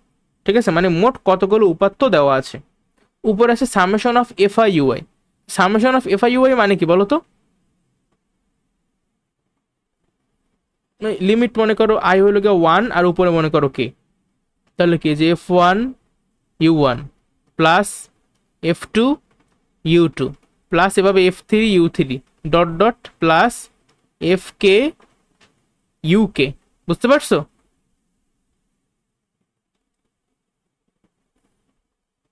ঠিক আছে, মানে মোট কতগুলো উপাত্ত দেওয়া আছে। উপরে আছে summation of F I UI. Summation of F I UI মানে কি বলো তো? লিমিট মনে করো আই হইল গিয়া 1 আর উপরে মনে করো কে, তাহলে কি যে f1 u1 plus f2 u2 plus এভাবে f3 u3 dot dot plus fk uk, বুঝতে পারছো?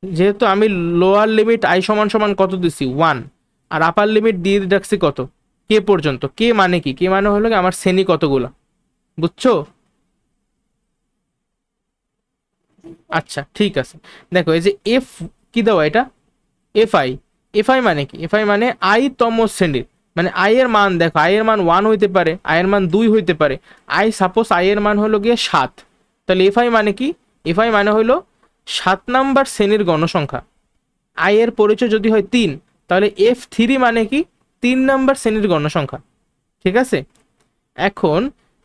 যেহেতু আমি লোয়ার লিমিট i সমান সমান কত দিছি 1, আর আপার লিমিট দিয়ে রাখছি কত, কে পর্যন্ত। কে মানে কি, কে মানে হলো আমার শ্রেণী কতগুলা, বুঝছো? আচ্ছা ঠিক আছে, দেখো এই যে এফ কি দেওয়া, এটা এফআই। এফআই মানে কি, এফআই মানে আই তম শ্রেণীর, মানে আই এর মান, দেখো আই এর মান 1 হইতে পারে, আই এর মান 2 হইতে পারে। আই সাপোজ আই এর মান হলো গিয়ে 7, তাহলে এফআই মানে কি, এফআই মানে হলো 7 নাম্বার শ্রেণীর গণসংখ্যা। আই এর পরিচয় যদি হয় 3, তাহলে F3 মানে কি 3 নাম্বার শ্রেণীর গণসংখ্যা, ঠিক আছে। এখন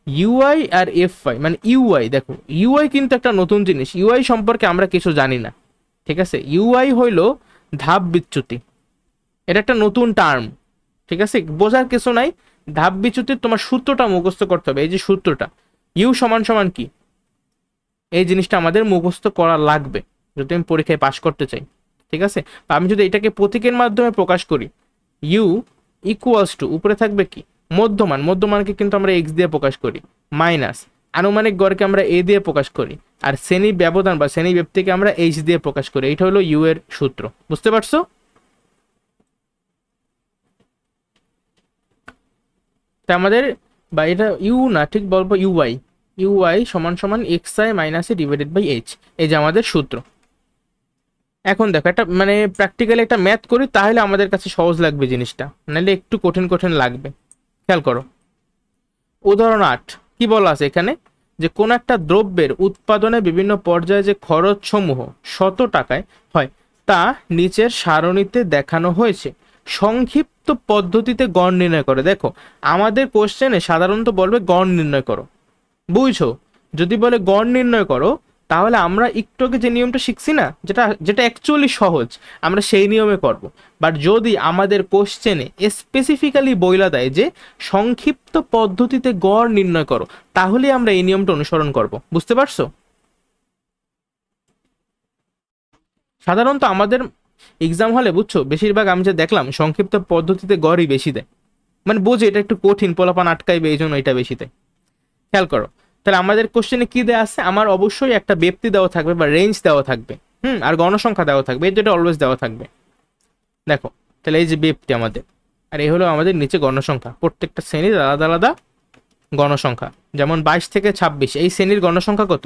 ইউআই আর এফআই, মানে ইউআই, দেখো ইউআই কিন্তু একটা নতুন জিনিস, ইউআই সম্পর্কে আমরা কিছু জানি না, ঠিক আছে। ইউআই হইল ধাপ বিচ্যুতি, এটা একটা নতুন টার্ম, ঠিক আছে, বোঝার কিছু নাই। ধাপ বিচ্যুতির তোমার সূত্রটা মুখস্থ করতে হবে, এই যে সূত্রটা ইউ সমান সমান কি, এই জিনিসটা আমাদের মুখস্থ করা লাগবে যদি আমি পরীক্ষায় পাশ করতে চাই, ঠিক আছে। আমি যদি এটাকে প্রতীকের মাধ্যমে প্রকাশ করি, ইউ ইকুয়ালস টু উপরে থাকবে কি মধ্যমান, মধ্যমানকে কিন্তু আমরা এক্স দিয়ে প্রকাশ করি, মাইনাস আনুমানিক গড়কে আমরা এ দিয়ে প্রকাশ করি, আর শ্রেণী ব্যবধান বা শ্রেণী ব্যক্তিকে আমরা এইচ দিয়ে প্রকাশ করি। এটা হলো ইউ এর সূত্র, বুঝতে পারছো? তা আমাদের, বা এটা ইউ না, ঠিক বলবো ইউআই, ইউআই সমান সমান X I minus A divided by H, এই যে আমাদের সূত্র। এখন দেখো একটা মানে প্র্যাকটিক্যালি একটা ম্যাথ করি, তাহলে আমাদের কাছে সহজ লাগবে জিনিসটা, নাহলে একটু কঠিন কঠিন লাগবে। খেয়াল করো, উদাহরণ 8 কি বলা আছে এখানে, যে কোন একটা দ্রব্যের উৎপাদনে বিভিন্ন পর্যায়ে যে খরচ সমূহ 100 টাকায় হয় তা নিচের সারণীতে দেখানো হয়েছে, সংক্ষিপ্ত পদ্ধতিতে গড় নির্ণয় করে। দেখো আমাদের কোশ্চেনে সাধারণত বলবে গড় নির্ণয় করো, বুঝছো? যদি বলে গড় নির্ণয় করো, তাহলে আমরা একটু আগে যে নিয়মটা শিখছি না, যেটা যেটা অ্যাকচুয়ালি সহজ, আমরা সেই নিয়মে করব। বাট যদি আমাদের কোশ্চেনে স্পেসিফিক্যালি বইলা দেয় যে সংক্ষিপ্ত পদ্ধতিতে গড় নির্ণয় করো, তাহলে আমরা এই নিয়মটা অনুসরণ করব, বুঝতে পারছো? সাধারণত আমাদের এক্সাম হলে, বুঝছো, বেশিরভাগ আমি যে দেখলাম সংক্ষিপ্ত পদ্ধতিতে গড়ই বেশি দেয়, মানে বোঝে এটা একটু কঠিন, পোলাপান আটকাইবে, এই জন্য এটা বেশি দেয়। খেয়াল করো, তাহলে আমাদের কোশ্চেনে কি দেওয়া আছে, আমার অবশ্যই একটা ব্যক্তি দেওয়া থাকবে বা রেঞ্জ দেওয়া থাকবে, আর গণসংখ্যা দেওয়া থাকবে, এই দুটো অলওয়েজ দেওয়া থাকবে। দেখো তাহলে এই যে ব্যক্তি আমাদের, আর এই হলো আমাদের নিচে গণসংখ্যা, প্রত্যেকটা শ্রেণীর আলাদা আলাদা গণসংখ্যা। যেমন 22 থেকে 26 এই শ্রেণীর গণসংখ্যা কত,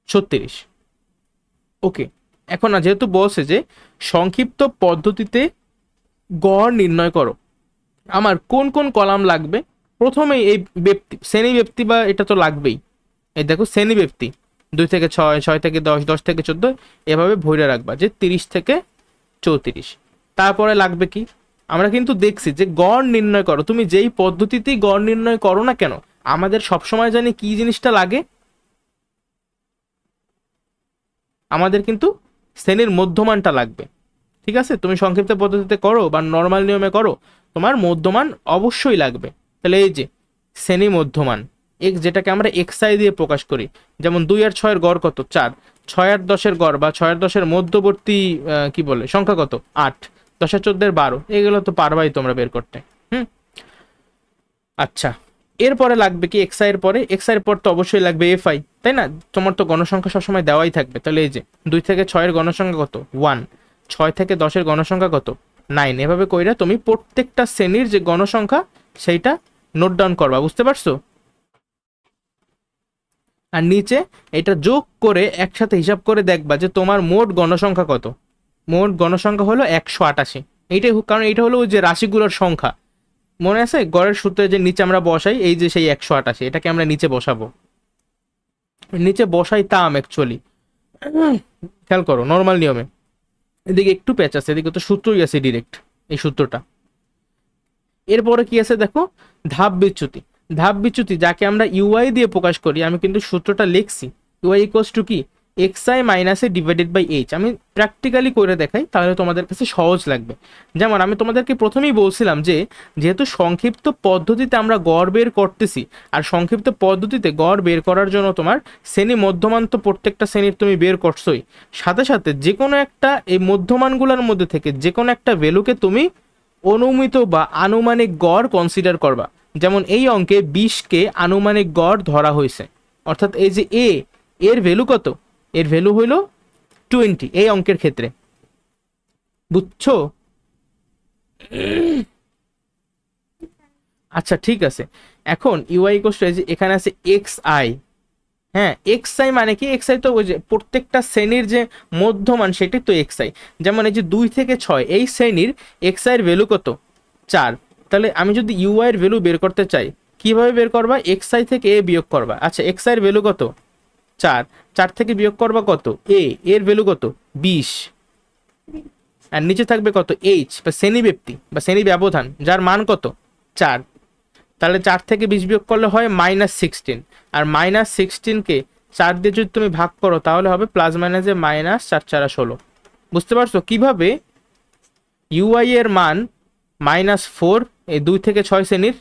36। ওকে, এখন না যেহেতু বলছে যে সংক্ষিপ্ত পদ্ধতিতে গড় নির্ণয় করো, আমার কোন কোন কলাম লাগবে? প্রথমেই এই ব্যক্তি, শ্রেণী ব্যক্তি, বা এটা তো লাগবেই। এই দেখো শ্রেণী ব্যক্তি 2 থেকে 6, 6 থেকে 10, 10 থেকে 14, এভাবে ভরে রাখবা যে 30 থেকে 34। তারপরে লাগবে কি, আমরা কিন্তু দেখছি যে গড় নির্ণয় করো, তুমি যেই পদ্ধতিতেই গড় নির্ণয় করো না কেন, আমাদের সবসময় জানি কি জিনিসটা লাগে, আমাদের কিন্তু শ্রেণীর মধ্যমানটা লাগবে, ঠিক আছে। তুমি সংক্ষিপ্ত পদ্ধতিতে করো বা নর্মাল নিয়মে করো, তোমার মধ্যমান অবশ্যই লাগবে। তাহলে এই যে শ্রেণী মধ্যমান এক্স, যেটাকে আমরা এক্স আই দিয়ে প্রকাশ করি, যেমন 2 আর 6 এর গড় কত 4, 6 আর 10 এর গড় বা 6 আর 10 এর মধ্যবর্তী কি বলে সংখ্যা কত 8, 10 আর 14 এর 12, এগুলো তো পারবাই তোমরা বের করতে। আচ্ছা, এরপরে লাগবে কি এক্স আই এর পরে, এক্স আই এর পর তো অবশ্যই লাগবে এফ আই, তাই না? তোমার তো গণসংখ্যা সবসময় দেওয়াই থাকবে। তাহলে এই যে 2 থেকে 6 এর গণসংখ্যা কত 1, 6 থেকে 10 এর গণসংখ্যা কত 9, এভাবে কইরা তুমি প্রত্যেকটা শ্রেণীর যে গণসংখ্যা সেইটা নোট ডাউন করবা, বুঝতে পারছো? আর নিচে এটা যোগ করে একসাথে হিসাব করে দেখবা যে তোমার মোট গণসংখ্যা কত। মোট গণসংখ্যা হলো 188। এইটাই কারণ এটা হলো ওই যে রাশিগুলোর সংখ্যা, মনে আছে গড়ের সূত্রে যে নিচে আমরা বসাই, এই যে সেই 188, এটাকে আমরা নিচে বসাবো, নিচে বসাইতাম অ্যাকচুয়ালি। খেয়াল করো নর্মাল নিয়মে, এদিকে একটু প্যাচ আছে, এদিকে তো সূত্রই আছে ডিরেক্ট, এই সূত্রটা। এরপরে কি আছে দেখো, ধাপ বিচ্যুতি। ধাপ বিচ্যুতি যাকে আমরা ইউআই দিয়ে প্রকাশ করি, আমি কিন্তু সূত্রটা লিখছি, ইউআই ইকুয়ালস টু কি X I minus A divided by H. আমি প্র্যাকটিক্যালি করে দেখাই, তাহলে তোমাদের কাছে সহজ লাগবে। যেমন আমি তোমাদেরকে প্রথমেই বলছিলাম যে যেহেতু সংক্ষিপ্ত পদ্ধতিতে আমরা গড় বের করতেছি, আর সংক্ষিপ্ত পদ্ধতিতে গড় বের করার জন্য তোমার শ্রেণী মধ্যমান তো প্রত্যেকটা শ্রেণীর তুমি বের করছোই, সাথে সাথে যে কোনো একটা এই মধ্যমানগুলোর মধ্যে থেকে যে কোনো একটা ভ্যালুকে তুমি অনুমিত বা আনুমানিক গড় কনসিডার করবা। যেমন এই অঙ্কে 20কে আনুমানিক গড় ধরা হয়েছে, অর্থাৎ এই যে এর ভ্যালু কত, এর ভ্যালু হইল 20 এই অঙ্কের ক্ষেত্রে, বুঝছো? আচ্ছা ঠিক আছে, এখন ইউআই ইকুয়ালস টু এখানে আছে এক্স আই। হ্যাঁ, এক্স আই মানে কি, এক্স আই তো ওই যে প্রত্যেকটা শ্রেণীর যে মধ্যমান সেটাই তো এক্স আই। যেমন এই যে 2 থেকে 6 এই শ্রেণীর এক্স আই এর ভ্যালু কত 4। তাহলে আমি যদি ইউআই এর ভ্যালু বের করতে চাই, কিভাবে বের করবা, এক্স আই থেকে এ বিয়োগ করবা। আচ্ছা এক্স আই এর ভ্যালু কত 4, 4 থেকে বিয়োগ করবা কত এর ভ্যালু কত 20, আর নিচে থাকবে কত এইচ বা শ্রেণী ব্যক্তি বা শ্রেণী ব্যবধান, যার মান কত 4। তাহলে 4 থেকে 20 বিয়োগ করলে হয় -16, আর -16কে 4 দিয়ে যদি তুমি ভাগ করো তাহলে হবে প্লাস মাইনাসে -4×4=16। বুঝতে পারছো কিভাবে ইউআই এর মান -4 এই 2 থেকে 6 শ্রেণীর।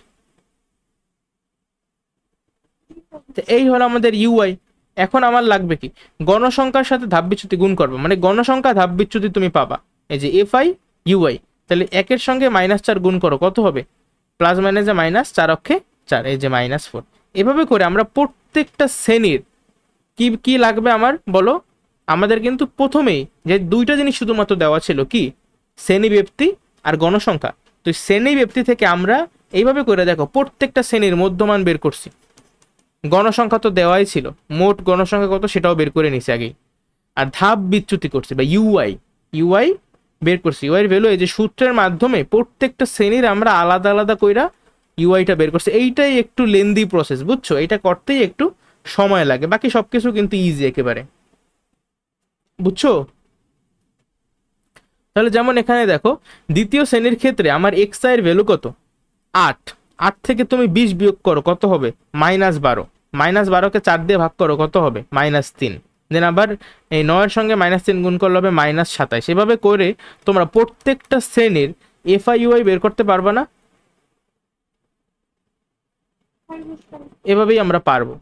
এই হলো আমাদের ইউআই। এখন আমার লাগবে কি, গণসংখ্যার সাথে ধাপ বিচ্যুতি গুণ করবে, মানে গণসংখ্যা ধাপ বিচ্যুতি তুমি পাবা এই যে এফআই ইউআই। তাহলে 1-এর সঙ্গে -4 গুণ করো, কত হবে প্লাস মাইনাসে -4×4, এই যে -4। এভাবে করে আমরা প্রত্যেকটা শ্রেণীর কি কি লাগবে আমার বলো। আমাদের কিন্তু প্রথমেই যে দুইটা জিনিস শুধুমাত্র দেওয়া ছিল, কি শ্রেণী ব্যক্তি আর গণসংখ্যা। তো শ্রেণী ব্যক্তি থেকে আমরা এইভাবে করে দেখো প্রত্যেকটা শ্রেণীর মধ্যমান বের করছি। গণসংখ্যা তো দেওয়াই ছিল, মোট গণসংখ্যা কত সেটাও বের করে নিছি আগেই। আর ধাপ বিচ্যুতি করছি বা ইউআই বের করছি। ইউআই এর ভ্যালু এই যে সূত্রের মাধ্যমে প্রত্যেকটা শ্রেণীর আমরা আলাদা আলাদা কইরা ইউআইটা বের করছি। এইটাই একটু লেন্দি প্রসেস, বুঝছো, এটা করতেই একটু সময় লাগে, বাকি সবকিছু কিন্তু ইজি একেবারে, বুঝছো। তাহলে যেমন এখানে দেখো দ্বিতীয় শ্রেণীর ক্ষেত্রে আমার এক্স এর ভ্যালু কত 8। 8 থেকে তুমি 20 বিয়োগ করো, কত হবে -12। -12কে 4 দিয়ে ভাগ করো, কত হবে -3। দেন আবার এই 9-এর সঙ্গে -3 গুণ করলে হবে -27। এভাবে করে তোমরা প্রত্যেকটা শ্রেণীর এফআইইউআই বের করতে পারবা না? এভাবেই আমরা পারবো।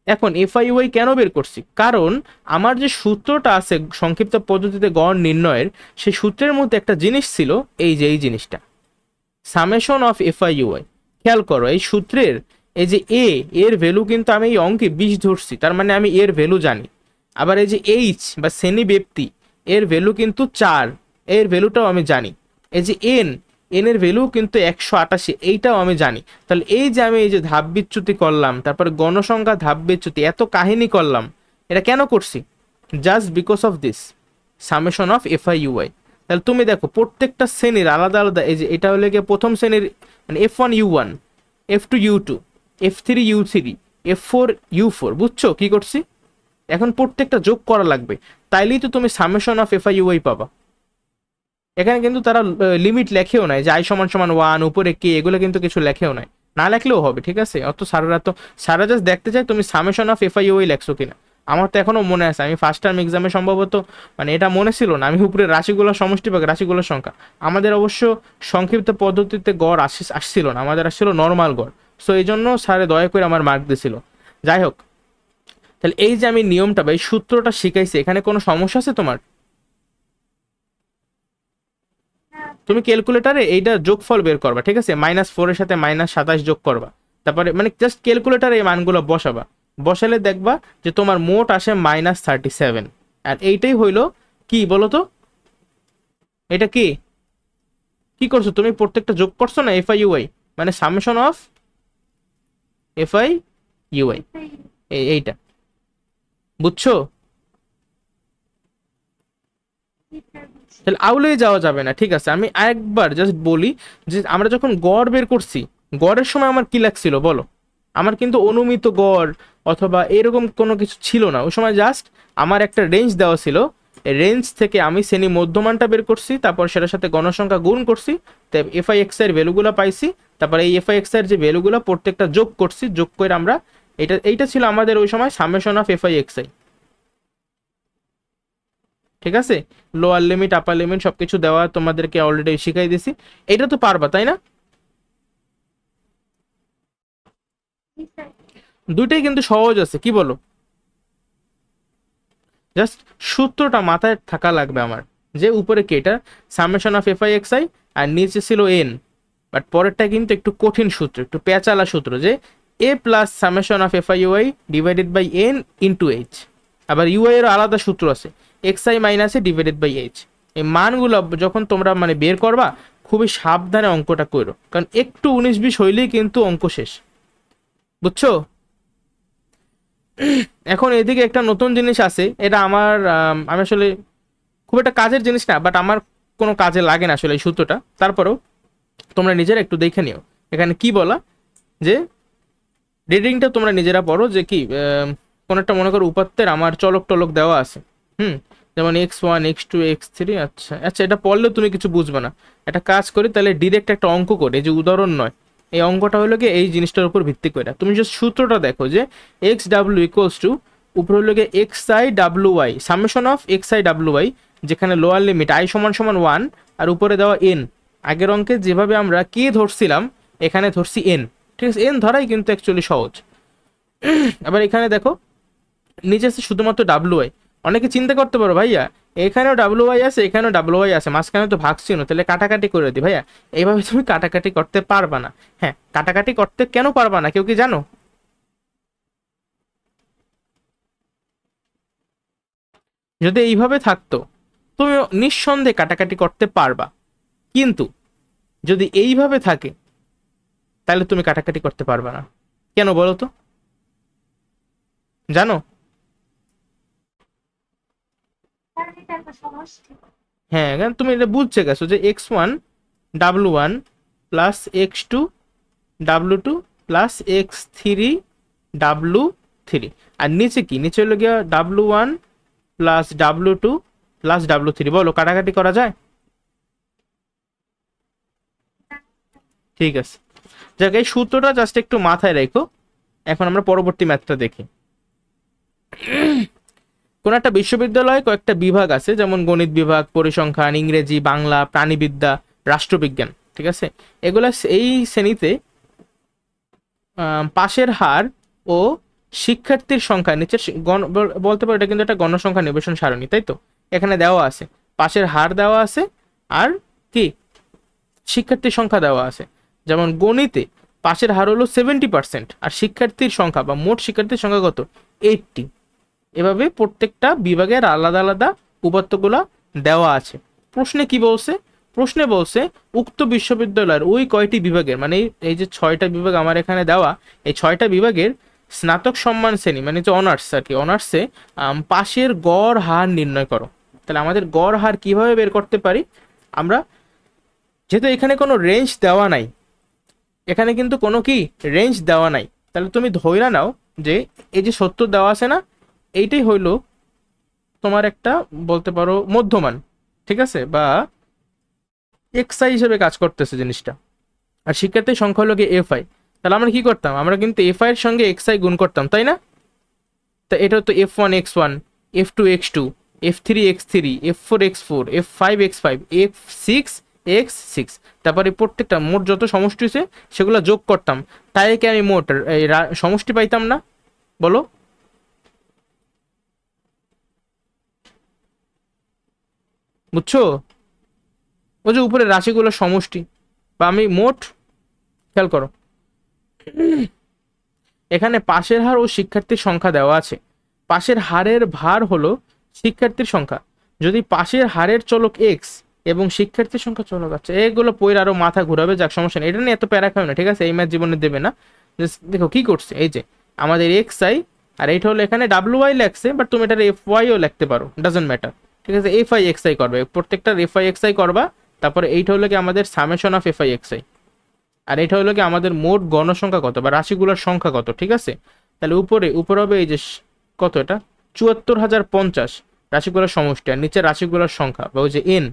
এখন এফআইইউআই কেন বের করছি, কারণ আমার যে সূত্রটা আছে সংক্ষিপ্ত পদ্ধতিতে গড় নির্ণয়ের, সেই সূত্রের মধ্যে একটা জিনিস ছিল, এই যে এই জিনিসটা সামেশন অফ এফআইইউআই। খেয়াল করো এই সূত্রের এই যে এর ভ্যালু কিন্তু আমি এই অঙ্কে 20 ধরছি, তার মানে আমি এর ভ্যালু জানি। আবার এই যে এইচ বা শ্রেণী ব্যক্তি এর ভ্যালু কিন্তু 4, এর ভ্যালুটাও আমি জানি। এই যে এন এর ভ্যালু কিন্তু 188, এইটাও আমি জানি। তাহলে এই যে আমি এই যে ধাপ বিচ্যুতি করলাম, তারপরে গণসংখ্যা ধাপ বিচ্যুতি, এত কাহিনী করলাম, এটা কেন করছি? Just because of this summation of FIUI. তাহলে তুমি দেখো প্রত্যেকটা শ্রেণীর আলাদা আলাদা, এই যে এটা হলে গিয়ে প্রথম শ্রেণীর মানে F1 U1, F2 U2, F3 U3, F4 U4, বুঝছো কি করছি? এখন প্রত্যেকটা যোগ করা লাগবে, তাইলেই তো তুমি সামেশন অফ এফআইইউআই পাবা। এখানে কিন্তু তারা লিমিট লেখেও নাই যে i = 1 উপরে কে, এগুলো কিন্তু কিছু লেখেও নাই, না লেখলেও হবে, ঠিক আছে। অত সারা জাস্ট দেখতে চাই তুমি সামেশন অফ এফআইইউআই লেখছো কিনা। আমার তো এখনো মনে আছে, আমি ফার্স্ট টার্ম এক্সামে সম্ভবত মানে এটা মনে ছিল না, আমি উপরে রাশিগুলোর সমষ্টি বা রাশিগুলোর সংখ্যা, আমাদের অবশ্য সংক্ষিপ্ত পদ্ধতিতে গড় আসছিল না, আমাদের আসছিল নর্মাল গড়। সো এই জন্য স্যারে দয়া করে আমার মার্ক দিছিল। যাই হোক, তাহলে এই যে আমি নিয়মটা বা এই সূত্রটা শিখাইছি, এখানে কোনো সমস্যা আছে তোমার? তুমি ক্যালকুলেটারে এইটা যোগফল বের করবা, ঠিক আছে, -4 এর সাথে -27 যোগ করবা, তারপরে মানে জাস্ট ক্যালকুলেটারে এই মানগুলো বসাবা, বসালে দেখবা যে তোমার মোট আসে -37। আর এইটাই হইলো কি বলতো, এটা কি কি করছো তুমি? প্রত্যেকটা যোগ করছো না এফআইইউআই, মানে সামেশন অফ এফআইইউআই, এইটা, বুঝছো? তাহলে আউলে যাওয়া যাবে না, ঠিক আছে। আমি আরেকবার জাস্ট বলি যে আমরা যখন গড় বের করছি, গড়ের সময় আমার কি লাগছিল বলো? আমার কিন্তু অনুমিত গড় অথবা এরকম কোনো কিছু ছিল না ওই সময়, জাস্ট আমার একটা রেঞ্জ দেওয়া ছিল, এই রেঞ্জ থেকে আমি শ্রেণী মধ্যমানটা বের করছি, তারপর সেটার সাথে গণসংখ্যা গুণ করছি, তাই এফআইএক্স এর ভ্যালুগুলো পাইছি, তারপর এই এফআইএক্স এর যে ভ্যালুগুলো প্রত্যেকটা যোগ করছি, যোগ করে আমরা এইটা ছিল আমাদের ওই সময় সামেশন অফ এফআইএক্সআই, ঠিক আছে। লোয়ার লিমিট আপার লিমিট সবকিছু দেওয়া তোমাদেরকে অলরেডি শিখাই দিছি, এটা তো পারবা তাই না? দুইটাই কিন্তু সহজ আছে, কি বলো? জাস্ট সূত্রটা মাথায় থাকা লাগবে আমার, যে উপরে কে, এটা সামেশন অফ এফআইএক্সআই আর নিচে ছিল এন, বাট পরেরটা কিন্তু একটু কঠিন সূত্র, একটু পেঁচালা সূত্র, যে A plus summation of FIUI divided by N into H. আবার ইউআই এর আলাদা সূত্র আছে, XI minus A divided by H. এই মানগুলো যখন তোমরা মানে বের করবা, খুবই সাবধানে অঙ্কটা করো, কারণ একটু 19-20 হইলেই কিন্তু অঙ্ক শেষ, বুঝছো? এখন এদিকে একটা নতুন জিনিস আছে, এটা আমি আসলে খুব একটা কাজের জিনিস না, বাট আমার কোনো কাজে লাগে না আসলে এই সূত্রটা, তারপরেও তোমরা নিজেরা একটু দেখে নিও। এখানে কি বলা, যে রিডিংটা তোমরা নিজেরা পড়ো, যে কি কোনো একটা মনে করো উপাত্তের আমার চলক টলক দেওয়া আছে, যেমন x1 x2 x3। আচ্ছা আচ্ছা, এটা পড়লেও তুমি কিছু বুঝবে না। একটা কাজ করি তাহলে, ডিরেক্ট একটা অঙ্ক করে, এই যে উদাহরণ নয়, এই অঙ্কটা হলো কি এই জিনিসটার উপর ভিত্তি করে। তুমি যে সূত্রটা দেখো যে এক্স ডাব্লিউ ইকুয়ালস টু, উপরে হলো গিয়ে X I W Y, summation of X I W Y, যেখানে লোয়ার লিমিট আই সমান সমান 1 আর উপরে দেওয়া এন। আগের অঙ্কে যেভাবে আমরা কে ধরছিলাম এখানে ধরছি এন, ঠিক আছে? এন ধরাই কিন্তু অ্যাকচুয়ালি সহজ। এবার এখানে দেখো নিচে আছে শুধুমাত্র ডাব্লিউ ওয়াই। অনেকে চিন্তা করতে পারো ভাইয়া এখানেও ডাব্লিউ ওয়াই আছে এখানেও ডাব্লিউ ওয়াই আছে, মাঝখানে তো ভাগ চিহ্ন, তাহলে কাটাকাটি করে দিই। ভাইয়া এইভাবে তুমি কাটাকাটি করতে পারবা না। হ্যাঁ, কাটাকাটি করতে কেন পারবা না কেউ কি জানো? যদি এইভাবে থাকতো তুমি নিঃসন্দেহে কাটাকাটি করতে পারবা, কিন্তু যদি এইভাবে থাকে তাহলে তুমি কাটাকাটি করতে পারবা না। কেন বলো তো, জানো? হ্যাঁ, কারণ তুমি এটা বুঝছে গেছো যে x1 w1 plus x2 w2 plus x3 w3, আর নিচে কি, নিচে হলো গিয়া w1 plus w2 plus w3। বলো কাটাকাটি করা যায়? ঠিক আছে, যাক এই সূত্রটা জাস্ট একটু মাথায় রেখো। এখন আমরা পরবর্তী ম্যাথটা দেখি। কোন একটা বিশ্ববিদ্যালয়ে কয়েকটা বিভাগ আছে, যেমন গণিত বিভাগ, পরিসংখ্যান, ইংরেজি, বাংলা, প্রাণীবিদ্যা, রাষ্ট্রবিজ্ঞান, ঠিক আছে? এগুলা এই শ্রেণীতে পাশের হার ও শিক্ষার্থীর সংখ্যা নিচে বলতে পারো, এটা কিন্তু একটা গণসংখ্যা নিবেশন সারণী, তাই তো? এখানে দেওয়া আছে পাশের হার দেওয়া আছে আর কি শিক্ষার্থীর সংখ্যা দেওয়া আছে। যেমন গণিতে পাশের হার হলো 70% আর শিক্ষার্থীর সংখ্যা বা মোট শিক্ষার্থীর সংখ্যা কত, 80। এভাবে প্রত্যেকটা বিভাগের আলাদা আলাদা উপাত্তগুলা দেওয়া আছে। প্রশ্নে কি বলছে? প্রশ্নে বলছে উক্ত বিশ্ববিদ্যালয়ের ওই কয়টি বিভাগের, মানে এই যে 6টা বিভাগ আমার এখানে দেওয়া, এই 6টা বিভাগের স্নাতক সম্মান শ্রেণী মানে যে অনার্স আর কি, অনার্সে পাশের গড় হার নির্ণয় করো। তাহলে আমাদের গড় হার কিভাবে বের করতে পারি আমরা? যেহেতু এখানে কোনো রেঞ্জ দেওয়া নাই, এখানে কিন্তু কোনো কি রেঞ্জ দেওয়া নাই, তাহলে তুমি ধইরা নাও যে এই যে 70 দেওয়া আছে না, এইটাই হইলো তোমার একটা বলতে পারো মধ্যমান, ঠিক আছে? বা এক্সআই হিসেবে কাজ করতেছে জিনিসটা। আর শিক্ষার্থীর সংখ্যা হলো গিয়ে এফআই। তাহলে আমরা কি করতাম, আমরা কিন্তু এফআই এর সঙ্গে এক্সআই গুণ করতাম, তাই না? তা এটা তো f1 x1, f2 x2, f3 x3, f4 x4, f5 x5, f6 x6। তারপরে প্রত্যেকটা মোট যত সমষ্টি আছে সেগুলো যোগ করতাম, তাই কি আমি মোট সমষ্টি পাইতাম না? বলো। বুঝছো? ওই যে উপরে রাশিগুলোর সমষ্টি বা আমি মোট, খেয়াল করো এখানে পাশের হার ও শিক্ষার্থীর সংখ্যা দেওয়া আছে। পাশের হারের ভার হলো শিক্ষার্থীর সংখ্যা। যদি পাশের হারের চলক এক্স এবং শিক্ষার্থীর সংখ্যা চলক আছে, এগুলো পড়ে আরো মাথা ঘুরাবে, যাক সমস্যা নেই, এটা নিয়ে এত প্যারা খাবে না, ঠিক আছে? এই ম্যাথ জীবনে দেবে না। দেখো কি করছে, এই যে আমাদের এক্স আই আর এইটা হলো এখানে ডাব্লিউ ওয়াই লেখছে, বাট তুমি এটা এফ ওয়াইও লিখতে পারো, ডাজেন্ট ম্যাটার, ঠিক আছে? এফ আই এক্স আই করবে, প্রত্যেকটার এফ আই এক্স আই করবা। তারপরে এইটা হলো কি আমাদের summation of F I X I, আর এটা হলো কি আমাদের মোট গণসংখ্যা কত বা রাশিগুলোর সংখ্যা কত, ঠিক আছে? তাহলে উপরে হবে এই যে কত, এটা 74,050 রাশিগুলোর সমষ্টি, আর নিচে রাশিগুলোর সংখ্যা বা ওই যে এন,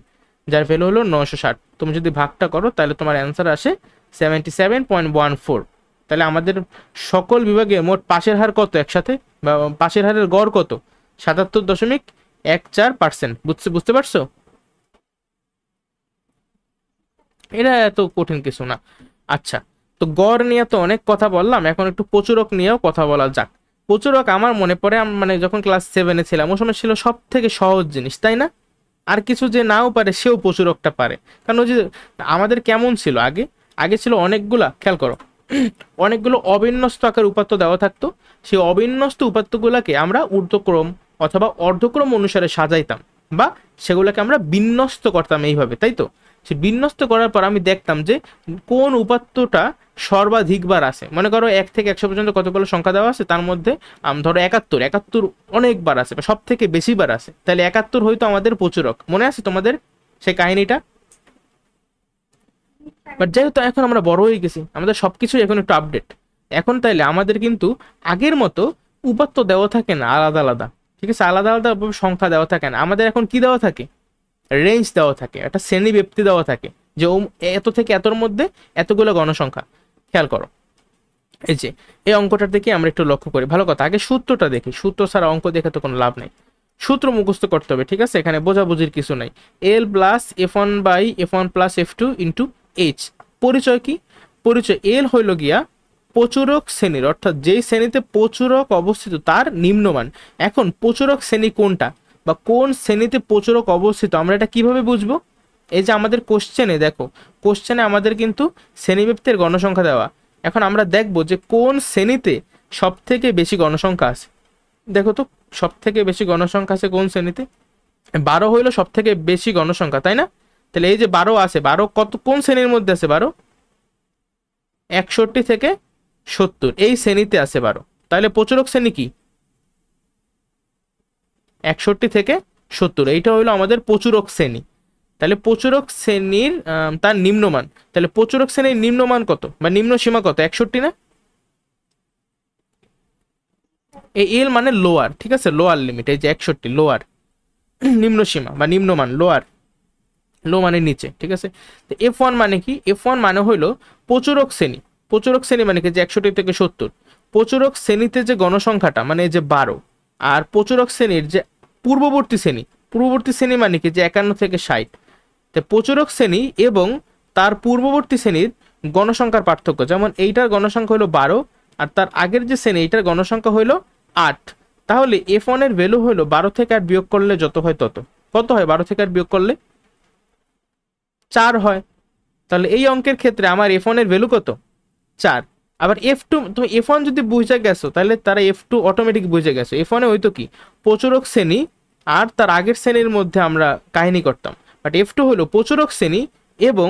যার ভ্যালু হলো 960। তুমি যদি ভাগটা করো তাহলে তোমার অ্যান্সার আসে 77.14। তাহলে আমাদের সকল বিভাগে মোট পাশের হার কত একসাথে, বা পাশের হারের গড় কত, 77.14%। বুঝতে পারছো? এটা এত কঠিন কিছু না। আচ্ছা, তো গড় নিয়ে তো অনেক কথা বললাম, এখন একটু প্রচুরক নিয়েও কথা বলা যাক। প্রচুরক আমার মনে পড়ে মানে যখন ক্লাস 7-এ ছিলাম ওই সময় ছিল সব থেকে সহজ জিনিস, তাই না? আর কিছু যে নাও পারে সেও প্রচুরকটা পারে, কারণ ওই যে আমাদের কেমন ছিল আগে, আগে ছিল অনেকগুলা, খেয়াল করো অনেকগুলো অবিন্যস্ত আকার উপাত্ত দেওয়া থাকতো। সেই অবিন্যস্ত উপাত্তগুলোকে আমরা ঊর্ধ্বক্রম অথবা অর্ধক্রম অনুসারে সাজাইতাম, বা সেগুলোকে আমরা বিন্যস্ত করতাম এইভাবে, তাই তো? সে বিন্যস্ত করার পর আমি দেখতাম যে কোন উপাত্তটা সর্বাধিকবার আছে। মনে করো 1 থেকে 100 পর্যন্ত কতগুলো সংখ্যা দেওয়া আছে, তার মধ্যে ধরো 71 অনেকবার আছে বা সব থেকে বেশিবার আছে, তাহলে 71 হয়তো আমাদের প্রচুরক। মনে আছে তোমাদের সেই কাহিনীটা? বাট যেহেতু এখন আমরা বড় হয়ে গেছি, আমাদের সবকিছুই এখন একটু আপডেট, এখন তাইলে আমাদের কিন্তু আগের মতো উপাত্ত দেওয়া থাকে না আলাদা আলাদা। ঠিক আছে, আলাদা আলাদা সংখ্যা দেওয়া থাকে না, আমাদের এখন কি দেওয়া থাকে, রেঞ্জ দেওয়া থাকে, একটা শ্রেণী ব্যক্তি দেওয়া থাকে যে এত থেকে এতর মধ্যে এতগুলো গণসংখ্যা। খেয়াল করো এই যে এই অঙ্কটার দিকে আমরা একটু লক্ষ্য করি। ভালো কথা, আগে সূত্রটা দেখি, সূত্র ছাড়া অঙ্ক দেখে তো কোনো লাভ নেই, সূত্র মুখস্থ করতে হবে। ঠিক আছে, এখানে বোঝাবুঝির কিছু নাই। L plus F1 by F1 plus F2 into H. পরিচয় কি? পরিচয় এল হইল গিয়া প্রচুরক শ্রেণীর, অর্থাৎ যেই শ্রেণীতে প্রচুরক অবস্থিত তার নিম্নমান। এখন প্রচুরক শ্রেণী কোনটা বা কোন শ্রেণীতে প্রচুরক অবস্থিত আমরা এটা কিভাবে বুঝবো? এই যে আমাদের কোশ্চেনে দেখো, কোশ্চেনে আমাদের কিন্তু শ্রেণীব্যক্তির গণসংখ্যা দেওয়া। এখন আমরা দেখবো যে কোন শ্রেণীতে সব থেকে বেশি গণসংখ্যা আছে। দেখো তো সব থেকে বেশি গণসংখ্যা আছে কোন শ্রেণীতে? 12 হইলো সব থেকে বেশি গণসংখ্যা, তাই না? তাহলে এই যে 12 আছে, 12 কত কোন শ্রেণীর মধ্যে আছে? 12 61 থেকে 70 এই শ্রেণীতে আছে 12। তাহলে প্রচুরক শ্রেণী কি? 61 থেকে 70, এইটা হইলো আমাদের প্রচুরক শ্রেণী। তাহলে প্রচুরক শ্রেণীর তার নিম্নমান, তাহলে প্রচুরক শ্রেণীর নিম্নমান কত বা নিম্ন সীমা কত? 61 না? এই এল মানে লোয়ার, ঠিক আছে, লোয়ার লিমিট, এই যে 61 লোয়ার, নিম্ন সীমা বা নিম্নমান, লোয়ার, লো মানে নিচে। ঠিক আছে, তো F1 মানে কি? F1 মানে হইলো প্রচুরক শ্রেণী। প্রচুরক শ্রেণী মানে কি? যে 61 থেকে 70 প্রচুরক শ্রেণীতে যে গণসংখ্যাটা মানে যে 12, আর প্রচুরক শ্রেণীর যে পূর্ববর্তী শ্রেণী, পূর্ববর্তী শ্রেণী মানে কি? যে 51 থেকে 60। তো প্রচুরক শ্রেণী এবং তার পূর্ববর্তী শ্রেণীর গণসংখ্যার পার্থক্য, যেমন এইটার গণসংখ্যা হলো 12 আর তার আগের যে শ্রেণী এইটার গণসংখ্যা হলো 8। তাহলে F1 এর ভ্যালু হলো 12 থেকে 8 বিয়োগ করলে যত হয় তত। কত হয় 12 থেকে 8 বিয়োগ করলে? 4 হয়। তাহলে এই অঙ্কের ক্ষেত্রে আমার F1 এর ভ্যালু কত? 4। আবার F2, তুমি F1 যদি বুঝে গেছো তাহলে তারা F2 অটোমেটিক বুঝে গেছো। F1 এ হয়তো কি প্রচুরক শ্রেণী আর তার আগের শ্রেণীর মধ্যে আমরা কাহিনী করতাম, বাট F2 হলো প্রচুরক শ্রেণী এবং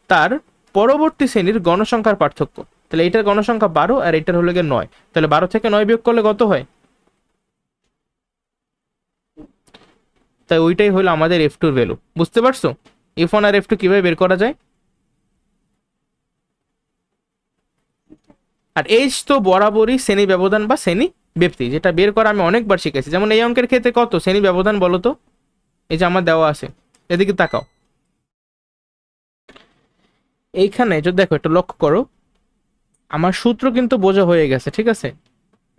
তার পরবর্তী শ্রেণীর গণসংখ্যার পার্থক্য। তাহলে এটার গণসংখ্যা 12 আর এটার হলো গিয়ে 9। তাহলে 12 থেকে 9 বিয়োগ করলে কত হয়? তাই ওইটাই হলো আমাদের F2 এর ভ্যালু। বুঝতে পারছো F1 আর F2 কিভাবে বের করা যায়? আর এইচ তো বরাবরই শ্রেণী ব্যবধান বা শ্রেণী ব্যক্তি, যেটা বের করা আমি অনেকবার শিখেছি। যেমন এই অঙ্কের ক্ষেত্রে কত শ্রেণী ব্যবধান বলো তো? এই যে আমার দেওয়া আছে, এদিকে তাকাও, এইখানে যদি দেখো একটু লক্ষ্য করো, আমার সূত্র কিন্তু বোঝা হয়ে গেছে। ঠিক আছে,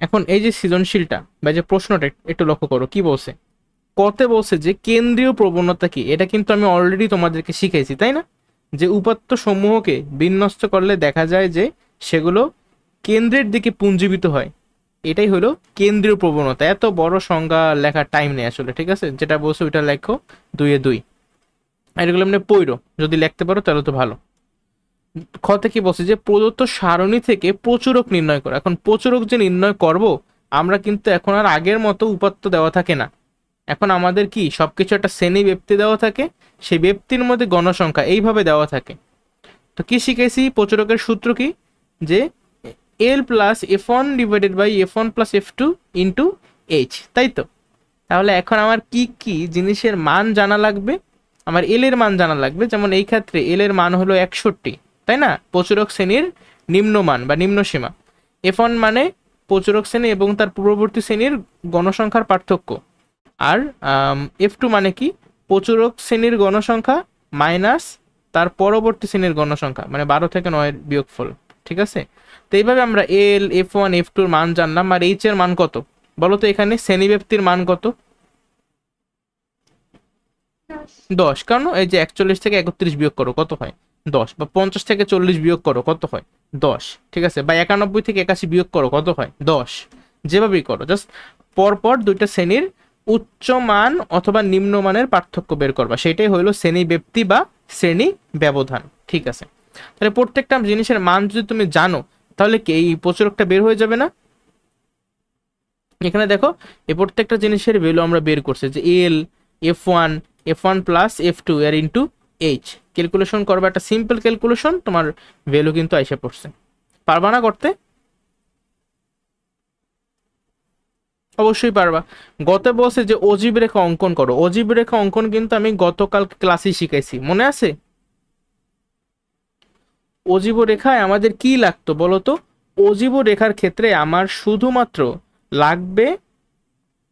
এখন এই যে সৃজনশীলটা বা যে প্রশ্নটা একটু লক্ষ্য করো কি বলছে। কতে বলছে যে কেন্দ্রীয় প্রবণতা কি, এটা কিন্তু আমি অলরেডি তোমাদেরকে শিখেছি, তাই না? যে উপাত্ত সমূহকে বিন্যস্ত করলে দেখা যায় যে সেগুলো কেন্দ্রের দিকে পুঞ্জীবিত হয়, এটাই হলো কেন্দ্রীয় প্রবণতা। এত বড় সংজ্ঞা লেখার টাইম নেই আসলে। ঠিক আছে, যেটা বলছো ওইটা লেখো 2 এ 2, এগুলো এমনি পড়ো, যদি লিখতে পারো তাহলে তো ভালো। খতে কি বলছে যে প্রদত্ত সারণী থেকে প্রচুরক নির্ণয় করো। এখন প্রচুরক যে নির্ণয় করব আমরা কিন্তু এখন আর আগের মতো উপাত্ত দেওয়া থাকে না, এখন আমাদের কি সবকিছু একটা শ্রেণী ব্যক্তি দেওয়া থাকে, সেই ব্যক্তির মধ্যে গণসংখ্যা এইভাবে দেওয়া থাকে। তো কি শিখেছি? প্রচুরকের সূত্র কি? যে L plus F1 divided by F1 plus F2 into H, তাই তো? তাহলে এখন আমার কি কি জিনিসের মান জানা লাগবে? আমার এল এর মান জানা লাগবে। যেমন এই ক্ষেত্রে এল এর মান হলো 61, তাই না? প্রচুরক শ্রেণীর নিম্নমান বা নিম্ন সীমা। F1 মানে প্রচুরক শ্রেণী এবং তার পূর্ববর্তী শ্রেণীর গণসংখ্যার পার্থক্য। আর F2 মানে কি? প্রচুরক শ্রেণীর গণসংখ্যা মাইনাস তার পরবর্তী শ্রেণীর গণসংখ্যা, মানে 12 থেকে 9 বিয়োগফল। ঠিক আছে, তো এইভাবে আমরা এল, F1, F2 এর মান জানলাম। আর এইচ এর মান কত বলো তো? এখানে শ্রেণী ব্যক্তির মান কত? 10। কারণ এই যে 41 থেকে 31 বিয়োগ করো কত হয়? 10। বা 50 থেকে 40 বিয়োগ করো কত হয়? 10। ঠিক আছে, বা 91 থেকে 81 বিয়োগ করো কত হয়? 10। যেভাবেই করো, জাস্ট পরপর দুইটা শ্রেণীর উচ্চ মান অথবা নিম্ন মানের পার্থক্য বের করবা, সেটাই হইলো শ্রেণী ব্যক্তি বা শ্রেণী ব্যবধান। ঠিক আছে, তাহলে প্রত্যেকটা জিনিসের মান যদি তুমি জানো তাহলে কি এই প্রচুরকটা বের হয়ে যাবে না? এখানে দেখো এই প্রত্যেকটা জিনিসের ভ্যালু আমরা বের করছি, যে এল, F1, F1 প্লাস F2 এর ইন্টু এইচ। ক্যালকুলেশন করবে, একটা সিম্পল ক্যালকুলেশন, তোমার ভ্যালু কিন্তু আইসা পড়ছে। পারবা না করতে? অবশ্যই পারবা। গত বসে যে অজীব রেখা অঙ্কন করো, অজীব রেখা অঙ্কন কিন্তু আমি গতকাল ক্লাসে শিখাইছি, মনে আছে? অজীব রেখায় আমাদের কি লাগতো বলো তো? অজীব রেখার ক্ষেত্রে আমার শুধুমাত্র লাগবে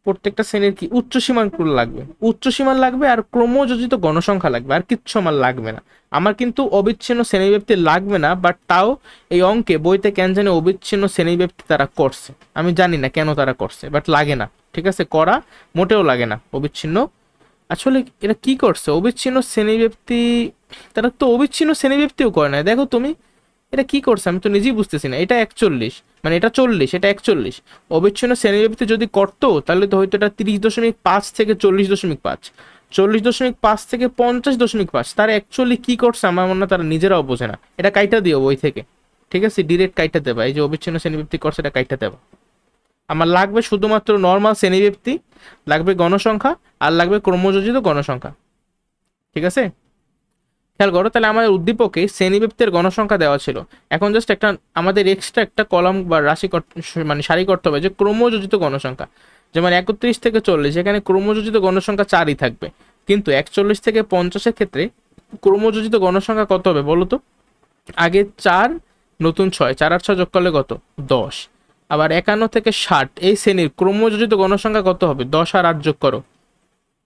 প্রত্যেকটা শ্রেণীর কি উচ্চ সীমা লাগবে, উচ্চ সীমা লাগবে আর ক্রমযোজিত গণসংখ্যা লাগবে, আর কিচ্ছু আমার লাগবে না। আমার কিন্তু অবিচ্ছিন্ন শ্রেণীব্যাপ্তি লাগবে না, বাট তাও এই অঙ্কে বইতে কেন জানি অবিচ্ছিন্ন শ্রেণীব্যাপ্তি তারা করছে, আমি জানি না কেন তারা করছে, বাট লাগে না। ঠিক আছে, করা মোটেও লাগে না অবিচ্ছিন্ন। আসলে এরা কি করছে অবিচ্ছিন্ন শ্রেণীব্যাপ্তি, তারা তো অবিচ্ছিন্ন শ্রেণীব্যাপ্তিও করে না। দেখো তুমি এটা কি করছে আমি তো নিজেই বুঝতেছি না। এটা 41, মানে এটা 40, এটা 41। অবিচ্ছিন্ন শ্রেণীব্যাপ্তি যদি করতো তাহলে তো হয়তো এটা 30.5 থেকে 40.5, 40.5 থেকে 50.5। তারা অ্যাকচুয়ালি কি করছে আমার মনে হয় তারা নিজেরাও বোঝে না। এটা কাইটা দিও বই থেকে, ঠিক আছে, ডিরেক্ট কাইটা দেবা। এই যে অবিচ্ছিন্ন শ্রেণীব্যাপ্তি করছে এটা কাইটা দেবা। আমার লাগবে শুধুমাত্র নর্মাল শ্রেণীব্যাপ্তি, লাগবে গণসংখ্যা, আর লাগবে ক্রমযোজিত গণসংখ্যা। ঠিক আছে, খেয়াল করো, তাহলে আমাদের উদ্দীপকে শ্রেণীব্যাপ্তির গণসংখ্যা দেওয়া ছিল। এখন জাস্ট একটা আমাদের এক্সট্রা একটা কলাম বা রাশি মানে সারি করতে হবে যে ক্রমযোজিত গণসংখ্যা। যেমন 31 থেকে 40 এখানে ক্রমযোজিত গণসংখ্যা 4ই থাকবে, কিন্তু 41 থেকে 50-এর ক্ষেত্রে ক্রমযোজিত গণসংখ্যা কত হবে বলো তো? আগে 4 নতুন 6, 4 আর 6 যোগ করলে কত? 10। আবার 51 থেকে 60 এই শ্রেণীর ক্রমযোজিত গণসংখ্যা কত হবে? 10 আর 8 যোগ করো,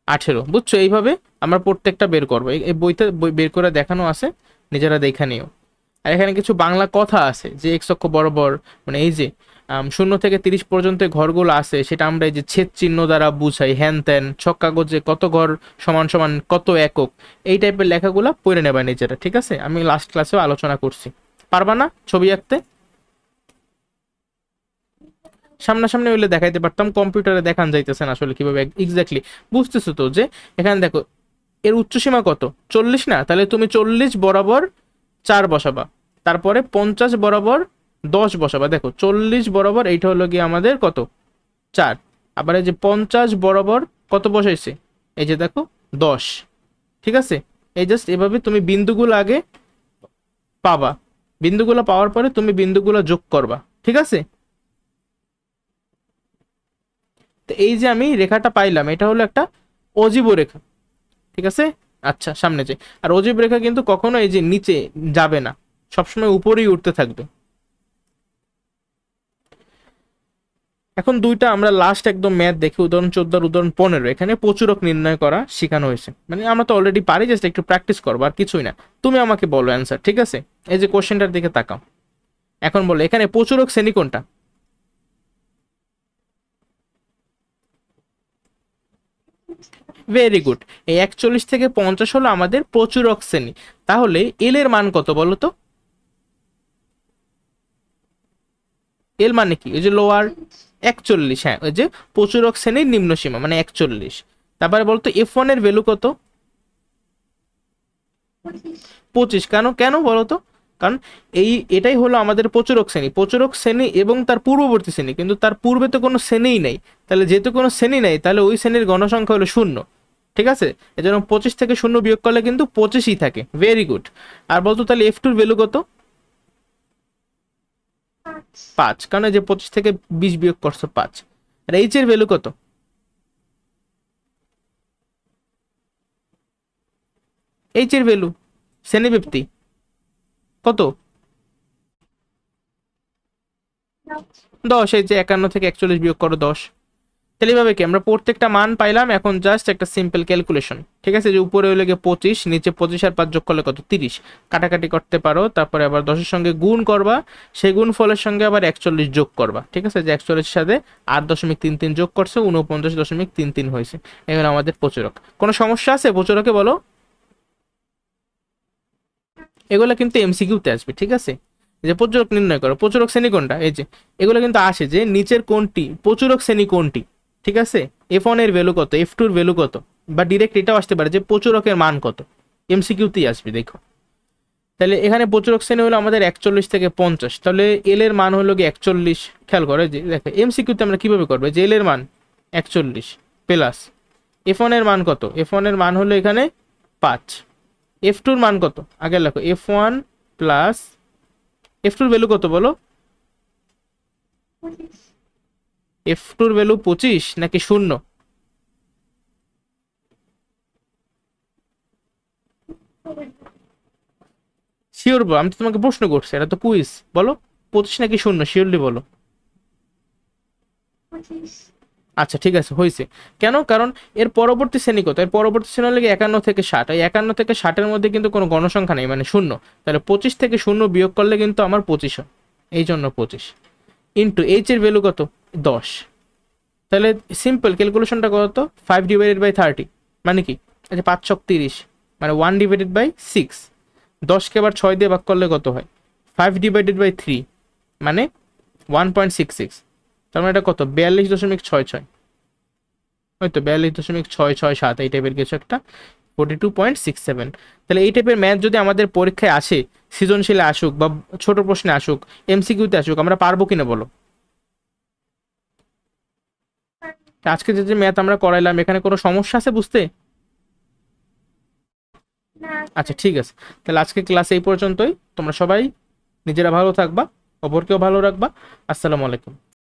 18। বুঝছো? এইভাবে আমরা প্রত্যেকটা বের করবো। এই বইতে বের করে দেখানো আছে, নিজেরা দেখা নিও। আর এখানে কিছু বাংলা কথা আছে যে এক্স অক্ষ বরাবর, মানে এই যে 0 থেকে 30 পর্যন্ত ঘরগুলো আছে সেটা আমরা এই যে ছেদ চিহ্ন দ্বারা বুঝাই, হ্যান ত্যান, ছক কাগজে কত ঘর সমান সমান কত একক, এই টাইপের লেখাগুলো পড়ে নেবা নিজেরা। ঠিক আছে, আমি লাস্ট ক্লাসেও আলোচনা করছি। পারবা না ছবি আঁকতে? সামনাসামনি হইলে দেখাইতে পারতাম, কম্পিউটারে দেখান যাইতেছে না আসলে কিভাবে এক্স্যাক্টলি। বুঝতেছো তো যে এখানে দেখো এর উচ্চসীমা কত? 40 না? তাহলে তুমি 40 বরাবর 4 বসাবা, তারপরে 50 বরাবর 10 বসাবা। দেখো 40 বরাবর এইটা হলো গিয়ে আমাদের কত? 4। আবার এই যে 50 বরাবর কত বসাইছে? এই যে দেখো 10। ঠিক আছে, এই জাস্ট এভাবে তুমি বিন্দুগুলো আগে পাবা, বিন্দুগুলো পাওয়ার পরে তুমি বিন্দুগুলো যোগ করবা। ঠিক আছে, তো এই যে আমি রেখাটা পাইলাম এটা হলো একটা অজীব রেখা। ঠিক আছে, আচ্ছা সামনে যে, আর অজীব রেখা কিন্তু কখনো এই যে নিচে যাবে না, সবসময় উপরেই উঠতে থাকবে। এখন দুইটা আমরা লাস্ট একদম ম্যাথ দেখি, উদাহরণ 14 আর উদাহরণ 15। এখানে প্রচুরক নির্ণয় করা শেখানো হয়েছে, মানে আমরা তো অলরেডি পারি, জাস্ট একটু প্র্যাকটিস করবো আর কিছুই না। তুমি আমাকে বলো অ্যান্সার। ঠিক আছে, এই যে কোশ্চেনটার দিকে তাকাও, এখন বলো এখানে প্রচুরক শ্রেণী কোনটা? ভেরি গুড, এই 41 থেকে 50 হলো আমাদের প্রচুরক শ্রেণী। তাহলে এল এর মান কত বলো তো? এল মানে কি? ওই যে লোয়ার 41, হ্যাঁ ওই যে প্রচুরক শ্রেণীর নিম্ন সীমা মানে 41। তারপরে বলতো F1 এর ভ্যালু কত? 25। কেন কেন বলতো? কারণ এটাই হলো আমাদের প্রচুরক শ্রেণী, প্রচুরক শ্রেণী এবং তার পূর্ববর্তী শ্রেণী, কিন্তু তার পূর্বে তো কোনো শ্রেণীই নেই। তাহলে যেহেতু কোনো শ্রেণী নেই তাহলে ওই শ্রেণীর গণসংখ্যা হলো 0। ঠিক আছে, এজন্য 25 থেকে 0 বিয়োগ করলে কিন্তু 25ই থাকে। Very good. আর বলতো তাহলে F2 এর ভ্যালু কত? 5, কারণ এই যে 25 থেকে 20 বিয়োগ করছো 5। আর এইচ এর ভ্যালু কত? এইচ এর ভ্যালু শ্রেণীব্যাপ্তি কত? 10। এই যে 51 থেকে 41 বিয়োগ করো 10। তাহলে এইভাবে কি আমরা প্রত্যেকটা মান পাইলাম। এখন জাস্ট একটা সিম্পল ক্যালকুলেশন। ঠিক আছে, যে উপরে হলে গিয়ে 25, নিচে 25 আর 5 যোগ করলে কত? 30। কাটাকাটি করতে পারো, তারপরে আবার 10-এর সঙ্গে গুণ করবা, সেই গুণ ফলের সঙ্গে আবার 41 যোগ করবা। ঠিক আছে, যে 41 এর সাথে 8.33 যোগ করছে 49.33 হয়েছে। এগুলো আমাদের প্রচুরক। কোনো সমস্যা আছে প্রচুরকে বলো? এগুলো কিন্তু এমসিকিউতে আসবে। ঠিক আছে, যে প্রচুরক নির্ণয় করো, প্রচুরক শ্রেণী কোনটা, এই যে এগুলো কিন্তু আসে যে নিচের কোনটি প্রচুরক শ্রেণী কোনটি। ঠিক আছে, F1 এর ভ্যালু কত, F2 এর ভ্যালু কত, বা ডিরেক্ট এটাও আসতে পারে যে প্রচুরকের মান কত। এমসিকিউতেই আসবে। দেখো তাহলে এখানে প্রচুরক শ্রেণী হলো আমাদের 41 থেকে 50, তাহলে এল এর মান হলো কি 41। খেয়াল করো যে দেখো এমসিকিউতে আমরা কিভাবে করবো, যে এল এর মান 41 প্লাস F1 এর মান কত? F1 এর মান হলো এখানে 5। F2 এর মান কত? আগে লেখো F1 প্লাস F2 এর ভ্যালু কত বলো? F2 এর ভ্যালু 25 নাকি 0? শিওর বলো, আমি তো তোমাকে প্রশ্ন করছি, এটা তো কুইজ। বলো 25 নাকি 0, শিওরলি বলো। আচ্ছা ঠিক আছে, হয়েছে। কেন? কারণ এর পরবর্তী শ্রেণী কত? এর পরবর্তী শ্রেণী হলে 51 থেকে 60, এই 51 থেকে 60-এর মধ্যে কিন্তু কোনো গণসংখ্যা নেই, মানে শূন্য। তাহলে 25 থেকে শূন্য বিয়োগ করলে কিন্তু আমার 25 হয়, এই জন্য 25 ইন্টু এইচ এর ভ্যালু কত? 10। তাহলে সিম্পল ক্যালকুলেশনটা কত? 5/30, মানে কি? আচ্ছা 5 ছক 30, মানে 1/6। 10কে আবার 6 দিয়ে ভাগ করলে কত হয়? 5/3, মানে 1.66। তার মানে এটা কত? 42.66, হয়তো 42.667, এই টাইপের কিছু একটা, 42.67। তাহলে এই টাইপের ম্যাথ যদি আমাদের পরীক্ষায় আসে, সৃজনশীলে আসুক বা ছোট প্রশ্নে আসুক, এমসিকিউতে আসুক, আমরা পারবো কিনা বলো? আজকে যে যে ম্যাথ আমরা করাইলাম, এখানে কোনো সমস্যা আছে বুঝতে? আচ্ছা ঠিক আছে, তাহলে আজকে ক্লাস এই পর্যন্তই। তোমরা সবাই নিজেরা ভালো থাকবা, অপরকেও ভালো রাখবা। আসসালামু আলাইকুম।